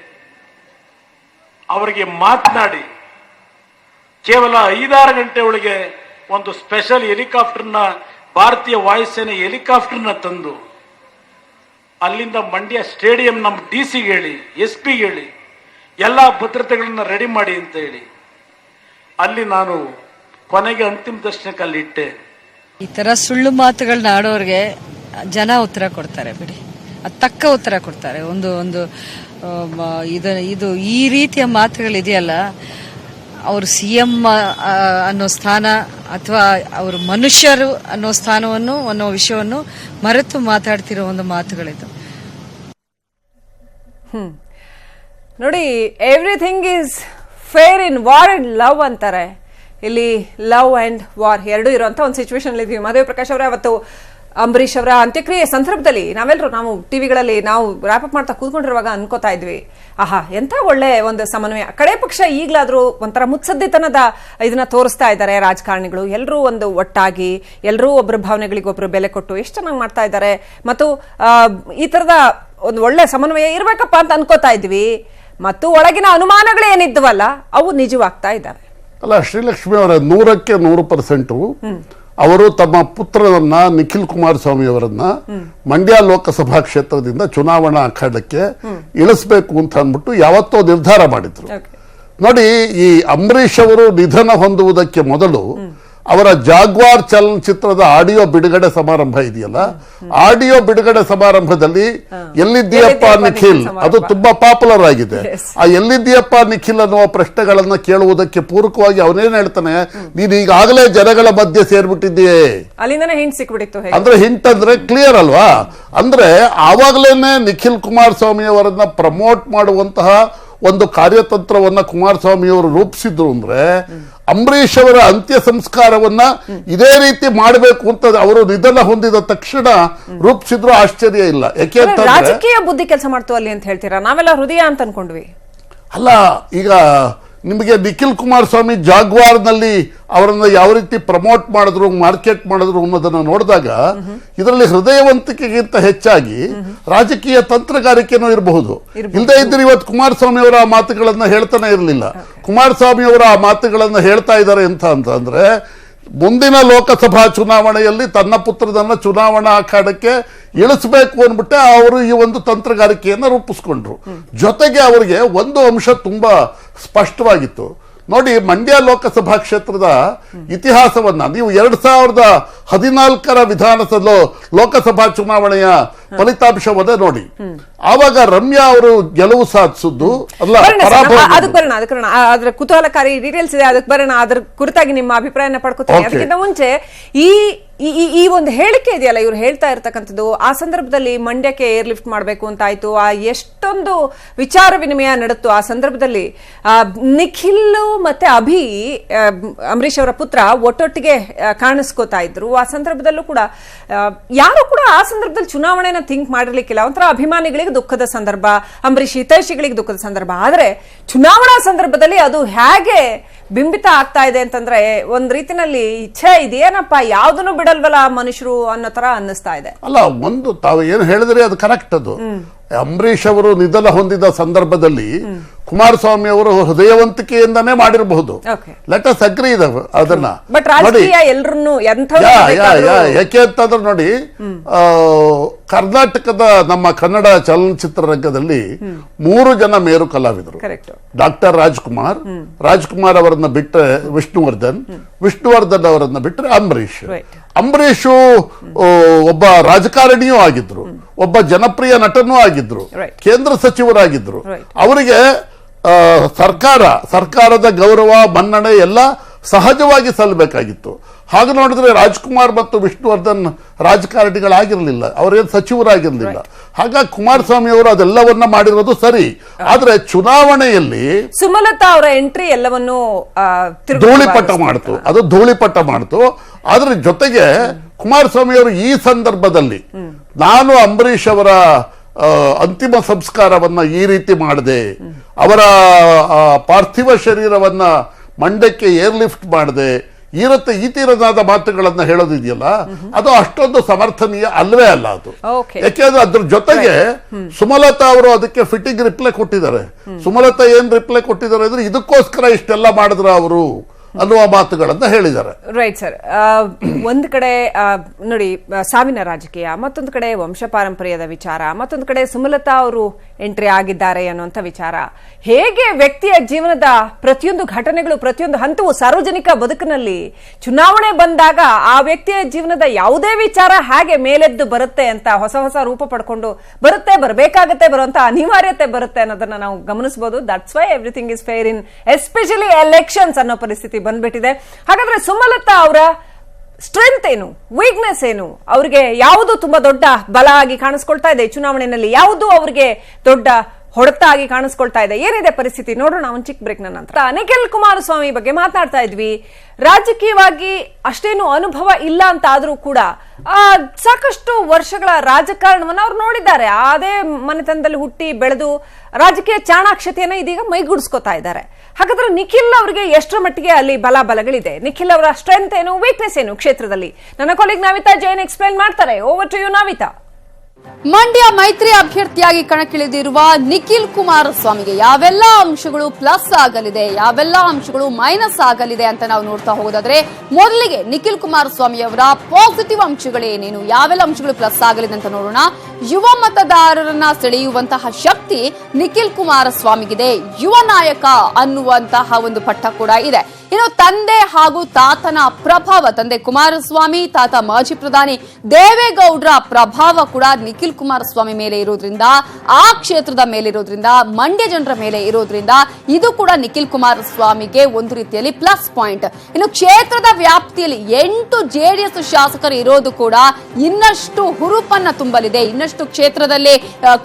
ಅವರಿಗೆ ಮಾತನಾಡಿ ಕೇವಲ 5-6 ಗಂಟೆ ಒಳಗೆ ಒಂದು ಸ್ಪೆಷಲ್ ಹೆಲಿಕಾಪ್ಟರ್ನ, ಭಾರತೀಯ ವಾಯುಸೇನೆ ಹೆಲಿಕಾಪ್ಟರ್ನ ತಂದು ಅಲ್ಲಿಂದ ಮಂಡ್ಯ ಸ್ಟೇಡಿಯಂ ನಮ್ಮ DC ಹೇಳಿ, SP ಹೇಳಿ, ಎಲ್ಲಾ ಭದ್ರತೆಗಳನ್ನ ರೆಡಿ ಮಾಡಿ ಅಂತ ಹೇಳಿ ಅಲ್ಲಿ ನಾನು ಕೊನೆಗೆ ಅಂತಿಮ ದರ್ಶನಕ್ಕೆ ಅಲ್ಲಿ ಇಟ್ಟೆ. ಈ ತರ ಸುಳ್ಳು ಮಾತುಗಳನ್ನ ಆಡೋರ್ಗೆ ಜನ ಉತ್ತರ ಕೊಡ್ತಾರೆ ಬಿಡಿ, ಅದು ತಕ್ಕ ಉತ್ತರ ಕೊಡ್ತಾರೆ. ಇದು ಈ ರೀತಿಯ ಮಾತುಗಳಿದೆಯಲ್ಲ, ಅವರು CM ಅನ್ನೋ ಸ್ಥಾನ ಅಥವಾ ಅವರು ಮನುಷ್ಯರು ಅನ್ನೋ ಸ್ಥಾನವನ್ನು ಅನ್ನೋ ವಿಷಯವನ್ನು ಮರೆತು ಮಾತಾಡ್ತಿರೋ ಒಂದು ಮಾತುಗಳಿದು. ನೋಡಿ, everything is fair in war and love ಅಂತಾರೆ. ಇಲ್ಲಿ ಲವ್ ಅಂಡ್ ವಾರ್ ಎರಡೂ ಇರುವಂತ ಒಂದು ಸಿಚುವೇಶನ್ ಇದೀವಿ. ಮಹದೇವ್ ಪ್ರಕಾಶ್ ಅವರೇ, ಅವತ್ತು ಅಂಬರೀಷ್ ಅವರ ಅಂತ್ಯಕ್ರಿಯೆ ಸಂದರ್ಭದಲ್ಲಿ ನಾವು ಟಿವಿಗಳಲ್ಲಿ ನಾವು ರ್ಯಾಪ್ ಅಪ್ ಮಾಡ್ತಾ ಕೂತ್ಕೊಂಡಿರುವಾಗ ಅನ್ಕೋತಾ ಇದ್ವಿ, ಆಹಾ ಎಂತ ಒಳ್ಳೆ ಒಂದು ಸಮನ್ವಯ. ಕಡೆ ಪಕ್ಷ ಈಗ್ಲಾದ್ರೂ ಒಂಥರ ಮುತ್ಸದ್ದಿತನದ ಇದನ್ನ ತೋರಿಸ್ತಾ ಇದ್ದಾರೆ ರಾಜಕಾರಣಿಗಳು. ಎಲ್ಲರೂ ಒಂದು ಒಟ್ಟಾಗಿ, ಎಲ್ಲರೂ ಒಬ್ಬರ ಭಾವನೆಗಳಿಗೊಬ್ರು ಬೆಲೆ ಕೊಟ್ಟು ಎಷ್ಟು ಚೆನ್ನಾಗಿ ಮಾಡ್ತಾ ಇದ್ದಾರೆ. ಮತ್ತು ಈ ತರದ ಒಂದು ಒಳ್ಳೆ ಸಮನ್ವಯ ಇರ್ಬೇಕಪ್ಪ ಅಂತ ಅನ್ಕೋತಾ ಇದ್ವಿ. ಮತ್ತು ಒಳಗಿನ ಅನುಮಾನಗಳು ಏನಿದ್ವಲ್ಲ ಅವು ನಿಜವಾಗ್ತಾ ಇದ್ದಾವೆ. ಅಲ್ಲ, ಶ್ರೀಲಕ್ಷ್ಮಿ ಅವರ 100% ಅವರು ತಮ್ಮ ಪುತ್ರರನ್ನ ನಿಖಿಲ್ ಕುಮಾರಸ್ವಾಮಿ ಅವರನ್ನ ಮಂಡ್ಯ ಲೋಕಸಭಾ ಕ್ಷೇತ್ರದಿಂದ ಚುನಾವಣಾ ಅಖಾಡಕ್ಕೆ ಇಳಿಸಬೇಕು ಅಂತ ಅಂದ್ಬಿಟ್ಟು ಯಾವತ್ತೋ ನಿರ್ಧಾರ ಮಾಡಿದ್ರು. ನೋಡಿ, ಈ ಅಂಬರೀಷ್ ಅವರು ನಿಧನ ಹೊಂದುವುದಕ್ಕೆ ಮೊದಲು ಅವರ ಜಾಗ್ವಾರ್ ಚಲನಚಿತ್ರದ ಆಡಿಯೋ ಬಿಡುಗಡೆ ಸಮಾರಂಭ ಇದೆಯಲ್ಲ, ಆಡಿಯೋ ಬಿಡುಗಡೆ ಸಮಾರಂಭದಲ್ಲಿ ಎಲ್ಲಿದ್ದೀಯಪ್ಪ ನಿಖಿಲ್, ಅದು ತುಂಬಾ ಪಾಪ್ಯುಲರ್ ಆಗಿದೆ. ಆ ಎಲ್ಲಿದ್ದೀಯಪ್ಪ ನಿಖಿಲ್ ಅನ್ನುವ ಪ್ರಶ್ನೆಗಳನ್ನ ಕೇಳುವುದಕ್ಕೆ ಪೂರಕವಾಗಿ ಅವನೇನ್ ಹೇಳ್ತಾನೆ, ನೀನ್ ಈಗಾಗಲೇ ಜನಗಳ ಮಧ್ಯೆ ಸೇರ್ಬಿಟ್ಟಿದ್ದೀಯೇ, ಅಲ್ಲಿಂದನೇ ಹಿಂಟ್ ಸಿಕ್ಬಿಟ್ಟಿತ್ತು. ಅಂದ್ರೆ ಹಿಂಟ್ ಅಂದ್ರೆ ಕ್ಲಿಯರ್ ಅಲ್ವಾ? ಅಂದ್ರೆ ಆವಾಗಲೇನೆ ನಿಖಿಲ್ ಕುಮಾರಸ್ವಾಮಿ ಅವರನ್ನ ಪ್ರಮೋಟ್ ಮಾಡುವಂತಹ ಒಂದು ಕಾರ್ಯತಂತ್ರವನ್ನ ಕುಮಾರಸ್ವಾಮಿ ಅವರು ರೂಪಿಸಿದ್ರು. ಅಂದ್ರೆ ಅಂಬರೀಷ್ ಅವರ ಅಂತ್ಯ ಸಂಸ್ಕಾರವನ್ನ ಇದೇ ರೀತಿ ಮಾಡಬೇಕು ಅಂತ ಅವರು ನಿಧನ ಹೊಂದಿದ ತಕ್ಷಣ ರೂಪಿಸಿದ್ರು. ಆಶ್ಚರ್ಯ ಇಲ್ಲ. ಯಾಕೆ ಅಂತ ರಾಜಕೀಯ ಬುದ್ಧಿ ಕೆಲಸ ಮಾಡ್ತು ಅಲ್ಲಿ ಅಂತ ಹೇಳ್ತೀರಾ? ನಾವೆಲ್ಲ ಹೃದಯ ಅಂತ ಅನ್ಕೊಂಡ್ವಿ. ಅಲ್ಲ, ಈಗ ನಿಮಗೆ ನಿಖಿಲ್ ಕುಮಾರಸ್ವಾಮಿ ಜಾಗ್ವಾರ್ನಲ್ಲಿ ಅವರನ್ನ ಯಾವ ರೀತಿ ಪ್ರಮೋಟ್ ಮಾಡಿದ್ರು, ಮಾರ್ಕೆಟ್ ಮಾಡಿದ್ರು ಅನ್ನೋದನ್ನ ನೋಡಿದಾಗ ಇದರಲ್ಲಿ ಹೃದಯವಂತಿಕೆಗಿಂತ ಹೆಚ್ಚಾಗಿ ರಾಜಕೀಯ ತಂತ್ರಗಾರಿಕೆನೂ ಇರಬಹುದು. ಇಲ್ಲದೆ ಇದ್ರೆ ಇವತ್ತು ಕುಮಾರಸ್ವಾಮಿ ಅವರ ಆ ಮಾತುಗಳನ್ನ ಹೇಳ್ತಾನೆ ಇರಲಿಲ್ಲ. ಕುಮಾರಸ್ವಾಮಿ ಅವರ ಆ ಮಾತುಗಳನ್ನ ಹೇಳ್ತಾ ಇದ್ದಾರೆ ಅಂತಂದ್ರೆ ಮುಂದಿನ ಲೋಕಸಭಾ ಚುನಾವಣೆಯಲ್ಲಿ ತನ್ನ ಪುತ್ರದನ್ನ ಚುನಾವಣಾ ಅಖಾಡಕ್ಕೆ ಇಳಿಸಬೇಕು ಅಂದ್ಬಿಟ್ಟೆ ಅವರು ಈ ಒಂದು ತಂತ್ರಗಾರಿಕೆಯನ್ನು ರೂಪಿಸ್ಕೊಂಡ್ರು. ಜೊತೆಗೆ ಅವರಿಗೆ ಒಂದು ಅಂಶ ತುಂಬಾ ಸ್ಪಷ್ಟವಾಗಿತ್ತು. ನೋಡಿ, ಮಂಡ್ಯ ಲೋಕಸಭಾ ಕ್ಷೇತ್ರದ ಇತಿಹಾಸವನ್ನ ನೀವು 2014 ವಿಧಾನಸಭಾ ಲೋಕಸಭಾ ಚುನಾವಣೆಯ ಫಲಿತಾಂಶವನ್ನ ನೋಡಿ. ಆವಾಗ ರಮ್ಯಾ ಅವರು ಗೆಲುವು ಸಾಧಿಸಿದ್ದು ಅಲ್ಲ, ಅದಕ್ಕೆ ಬರೋಣ. ಅದ್ರ ಕುತೂಹಲಕಾರಿ ಡೀಟೇಲ್ಸ್ ಇದೆ, ಅದಕ್ಕೆ ಬರೋಣ. ಅದ್ರ ಕುರಿತಾಗಿ ನಿಮ್ಮ ಅಭಿಪ್ರಾಯನ ಪಡ್ಕೊತೀನಿ. ಅದಕ್ಕಿಂತ ಮುಂಚೆ ಈ ಒಂದು ಹೇಳಿಕೆ ಇದೆಯಲ್ಲ, ಇವ್ರು ಹೇಳ್ತಾ ಇರ್ತಕ್ಕಂಥದ್ದು, ಆ ಸಂದರ್ಭದಲ್ಲಿ ಮಂಡ್ಯಕ್ಕೆ ಏರ್ ಲಿಫ್ಟ್ ಮಾಡಬೇಕು ಅಂತ ಆಯ್ತು. ಆ ಎಷ್ಟೊಂದು ವಿಚಾರ ವಿನಿಮಯ ನಡೆತು ಆ ಸಂದರ್ಭದಲ್ಲಿ. ನಿಖಿಲ್ ಮತ್ತೆ ಅಂಬರೀಷ್ ಅವರ ಪುತ್ರ ಒಟ್ಟೊಟ್ಟಿಗೆ ಕಾಣಿಸ್ಕೋತಾ ಇದ್ರು. ಆ ಸಂದರ್ಭದಲ್ಲೂ ಕೂಡ ಯಾರು ಕೂಡ ಆ ಸಂದರ್ಭದಲ್ಲಿ ಚುನಾವಣೆನ ಥಿಂಕ್ ಮಾಡಿರ್ಲಿಕ್ಕಿಲ್ಲ. ಒಂಥರ ಅಭಿಮಾನಿಗಳಿಗೆ ದುಃಖದ ಸಂದರ್ಭ, ಅಂಬರೀಷ್ ಹಿತೈಷಿಗಳಿಗೆ ದುಃಖದ ಸಂದರ್ಭ. ಆದ್ರೆ ಚುನಾವಣಾ ಸಂದರ್ಭದಲ್ಲಿ ಅದು ಹೇಗೆ ಬಿಂಬಿತ ಆಗ್ತಾ ಇದೆ ಅಂತಂದ್ರೆ ಒಂದ್ ರೀತಿನಲ್ಲಿ ಇಚ್ಛೆ ಇದೇನಪ್ಪ, ಯಾವ್ದನ್ನು ಬಿಡಲ್ವಲ್ಲ ಮನುಷ್ಯರು ಅನ್ನೋ ತರ ಅನ್ನಿಸ್ತಾ ಇದೆ. ಅಲ್ಲ, ಒಂದು ತಾವು ಏನು ಹೇಳಿದ್ರೆ ಅದು ಕರೆಕ್ಟ್. ಅದು ಅಂಬರೀಷ್ ಅವರು ನಿಧನ ಹೊಂದಿದ ಸಂದರ್ಭದಲ್ಲಿ ಕುಮಾರಸ್ವಾಮಿ ಅವರು ಹೃದಯವಂತಿಕೆಯಿಂದಾನೇ ಮಾಡಿರಬಹುದು. ಲೆಟ್ ಅಸ್ ಅಗ್ರಿ ಅದನ್ನ. ಬಟ್ ರಾಜಕೀಯ ಎಲ್ಲರನ್ನು ಯಾಕೆ ಅಂತಂದ್ರೆ ನೋಡಿ, ಕರ್ನಾಟಕದ ನಮ್ಮ ಕನ್ನಡ ಚಲನಚಿತ್ರ ರಂಗದಲ್ಲಿ 3 ಜನ ಮೇರು ಕಲಾವಿದರು. ಡಾಕ್ಟರ್ ರಾಜ್ಕುಮಾರ್ ಅವರನ್ನ ಬಿಟ್ಟರೆ ವಿಷ್ಣುವರ್ಧನ್ ಅವರನ್ನ ಬಿಟ್ಟರೆ ಅಂಬರೀಷು ಒಬ್ಬ ರಾಜಕಾರಣಿಯೂ ಆಗಿದ್ರು, ಒಬ್ಬ ಜನಪ್ರಿಯ ನಟನೂ ಆಗಿದ್ರು, ಕೇಂದ್ರ ಸಚಿವರಾಗಿದ್ರು. ಅವರಿಗೆ ಸರ್ಕಾರದ ಗೌರವ ಮನ್ನಣೆ ಎಲ್ಲ ಸಹಜವಾಗಿ ಸಲ್ಲಬೇಕಾಗಿತ್ತು. ಹಾಗೆ ನೋಡಿದ್ರೆ ರಾಜ್ಕುಮಾರ್ ಮತ್ತು ವಿಷ್ಣುವರ್ಧನ್ ರಾಜಕಾರಣಿಗಳಾಗಿರ್ಲಿಲ್ಲ, ಅವರೇನು ಸಚಿವರಾಗಿರ್ಲಿಲ್ಲ. ಹಾಗಾಗಿ ಕುಮಾರಸ್ವಾಮಿ ಅವರು ಅದೆಲ್ಲವನ್ನ ಮಾಡಿರೋದು ಸರಿ. ಆದ್ರೆ ಚುನಾವಣೆಯಲ್ಲಿ ಸುಮಲತಾ ಅವರ ಎಂಟ್ರಿ ಎಲ್ಲವನ್ನು ಧೂಳಿಪಟ ಮಾಡ್ತು. ಅದ್ರ ಜೊತೆಗೆ ಕುಮಾರಸ್ವಾಮಿ ಅವರು ಈ ಸಂದರ್ಭದಲ್ಲಿ ನಾನು ಅಂಬರೀಷ್ ಅವರ ಅಂತಿಮ ಸಂಸ್ಕಾರವನ್ನ ಈ ರೀತಿ ಮಾಡದೆ, ಅವರ ಪಾರ್ಥಿವ ಶರೀರವನ್ನ ಮಂಡ್ಯಕ್ಕೆ ಏರ್ ಲಿಫ್ಟ್ ಮಾಡದೆ, ಈ ತೀರನಾದ ಮಾತುಗಳನ್ನ ಹೇಳೋದಿದೆಯಲ್ಲ, ಅದು ಅಷ್ಟೊಂದು ಸಮರ್ಥನೀಯ ಅಲ್ವೇ ಅಲ್ಲ. ಅದು ಯಾಕೆಂದ್ರೆ ಅದ್ರ ಜೊತೆಗೆ ಸುಮಲತಾ ಅವರು ಅದಕ್ಕೆ ಫಿಟ್ಟಿಂಗ್ ರಿಪ್ಲೈ ಕೊಟ್ಟಿದ್ದಾರೆ. ಸುಮಲತಾ ಏನ್ ರಿಪ್ಲೈ ಕೊಟ್ಟಿದ್ದಾರೆ ಅಂದ್ರೆ, ಇದಕ್ಕೋಸ್ಕರ ಇಷ್ಟೆಲ್ಲ ಮಾಡಿದ್ರ ಅವರು ಅನ್ನುವ ಮಾತುಗಳನ್ನ ಹೇಳಿದ್ದಾರೆ. Right sir. ಒಂದ್ ಕಡೆ ನೋಡಿ ಸಾವಿನ ರಾಜಕೀಯ, ಮತ್ತೊಂದು ಕಡೆ ವಂಶ ಪಾರಂಪರ್ಯದ ವಿಚಾರ, ಮತ್ತೊಂದು ಕಡೆ ಸುಮಲತಾ ಅವರು ಎಂಟ್ರಿ ಆಗಿದ್ದಾರೆ ಅನ್ನುವಂಥ ವಿಚಾರ. ಹೇಗೆ ವ್ಯಕ್ತಿಯ ಜೀವನದ ಪ್ರತಿಯೊಂದು ಘಟನೆಗಳು, ಪ್ರತಿಯೊಂದು ಹಂತವು ಸಾರ್ವಜನಿಕ ಬದುಕಿನಲ್ಲಿ ಚುನಾವಣೆ ಬಂದಾಗ ಆ ವ್ಯಕ್ತಿಯ ಜೀವನದ ಯಾವುದೇ ವಿಚಾರ ಹೇಗೆ ಮೇಲೆದ್ದು ಬರುತ್ತೆ ಅಂತ ಹೊಸ ರೂಪ ಪಡ್ಕೊಂಡು ಬರಬೇಕಾಗತ್ತೆ, ಬರುವಂತ ಅನಿವಾರ್ಯತೆ ಬರುತ್ತೆ ಅನ್ನೋದನ್ನ ನಾವು ಗಮನಿಸಬಹುದು. That's why everything is fair in especially elections ಅನ್ನೋ ಪರಿಸ್ಥಿತಿ ಬಂದ್ಬಿಟ್ಟಿದೆ. ಹಾಗಾದ್ರೆ ಸುಮಲತಾ ಅವರ ಸ್ಟ್ರೆಂತ್ ಏನು, ವೀಕ್ನೆಸ್ ಏನು, ಅವ್ರಿಗೆ ಯಾವುದು ತುಂಬಾ ದೊಡ್ಡ ಬಲ ಆಗಿ ಕಾಣಿಸ್ಕೊಳ್ತಾ ಇದೆ ಚುನಾವಣೆಯಲ್ಲಿ, ಯಾವುದು ಅವ್ರಿಗೆ ದೊಡ್ಡ ಹೊಡೆತ ಆಗಿ ಕಾಣಿಸ್ಕೊಳ್ತಾ ಇದೆ. ಏನಿದೆ ಪರಿಸ್ಥಿತಿ ನೋಡೋಣ ಒಂದು ಚಿಕ್ಕ ಬ್ರೇಕ್ ನಂತರ. ನಿಖಿಲ್ ಕುಮಾರಸ್ವಾಮಿ ಬಗ್ಗೆ ಮಾತನಾಡ್ತಾ ಇದ್ವಿ. ರಾಜಕೀಯವಾಗಿ ಅಷ್ಟೇನು ಅನುಭವ ಇಲ್ಲ ಅಂತ ಆದ್ರೂ ಕೂಡ ಸಾಕಷ್ಟು ವರ್ಷಗಳ ರಾಜಕಾರಣವನ್ನ ಅವ್ರು ನೋಡಿದ್ದಾರೆ. ಅದೇ ಮನೆತನದಲ್ಲಿ ಹುಟ್ಟಿ ಬೆಳೆದು ರಾಜಕೀಯ ಚಾಣಾಕ್ಷತೆಯನ್ನ ಇದೀಗ ಮೈಗೂಡಿಸ್ಕೊತಾ ಇದ್ದಾರೆ. ಹಾಗಾದ್ರೆ ನಿಖಿಲ್ ಅವರಿಗೆ ಎಷ್ಟರ ಮಟ್ಟಿಗೆ ಅಲ್ಲಿ ಬಲಗಳಿದೆ, ನಿಖಿಲ್ ಅವರ ಸ್ಟ್ರೆಂತ್ ಏನು, ವೀಕ್ನೆಸ್ ಏನು ಕ್ಷೇತ್ರದಲ್ಲಿ? ನನ್ನ ಕೊಲೀಗ್ ನವಿತಾ ಜೈನ್ ಎಕ್ಸ್ಪ್ಲೈನ್ ಮಾಡ್ತಾರೆ. Over to you Navitha. Mandya ಮೈತ್ರಿ ಅಭ್ಯರ್ಥಿಯಾಗಿ ಕಣಕ್ಕಿಳಿದಿರುವ ನಿಖಿಲ್ ಕುಮಾರಸ್ವಾಮಿಗೆ ಯಾವೆಲ್ಲ ಅಂಶಗಳು ಪ್ಲಸ್ ಆಗಲಿದೆ, ಯಾವೆಲ್ಲ ಅಂಶಗಳು ಮೈನಸ್ ಆಗಲಿದೆ ಅಂತ ನಾವು ನೋಡ್ತಾ ಹೋಗೋದಾದ್ರೆ, ಮೊದಲಿಗೆ ನಿಖಿಲ್ ಕುಮಾರಸ್ವಾಮಿ ಅವರ ಪಾಸಿಟಿವ್ ಅಂಶಗಳೇನೇನು, ಯಾವೆಲ್ಲ ಅಂಶಗಳು ಪ್ಲಸ್ ಆಗಲಿದೆ ಅಂತ ನೋಡೋಣ. ಯುವ ಮತದಾರರನ್ನ ಸೆಳೆಯುವಂತಹ ಶಕ್ತಿ ನಿಖಿಲ್ ಕುಮಾರಸ್ವಾಮಿಗಿದೆ. ಯುವ ನಾಯಕ ಅನ್ನುವಂತಹ ಒಂದು ಪಟ್ಟ ಕೂಡ ಇದೆ. ಇನ್ನು ತಂದೆ ಹಾಗೂ ತಾತನ ಪ್ರಭಾವ, ತಂದೆ ಕುಮಾರಸ್ವಾಮಿ, ತಾತ ಮಾಜಿ ಪ್ರಧಾನಿ ದೇವೇಗೌಡರ ಪ್ರಭಾವ ಕೂಡ ನಿಖಿಲ್ ಕುಮಾರಸ್ವಾಮಿ ಮೇಲೆ ಇರೋದ್ರಿಂದ, ಆ ಕ್ಷೇತ್ರದ ಮೇಲೆ ಇರೋದ್ರಿಂದ, ಮಂಡ್ಯ ಜನರ ಮೇಲೆ ಇರೋದ್ರಿಂದ ಇದು ಕೂಡ ನಿಖಿಲ್ ಕುಮಾರಸ್ವಾಮಿಗೆ ಒಂದು ರೀತಿಯಲ್ಲಿ ಪ್ಲಸ್ ಪಾಯಿಂಟ್. ಇನ್ನು ಕ್ಷೇತ್ರದ ವ್ಯಾಪ್ತಿಯಲ್ಲಿ 8 ಜೆಡಿಎಸ್ ಶಾಸಕರು ಇರೋದು ಕೂಡ ಇನ್ನಷ್ಟು ಹುರುಪನ್ನ ತುಂಬಲಿದೆ, ಇನ್ನಷ್ಟು ಕ್ಷೇತ್ರದಲ್ಲಿ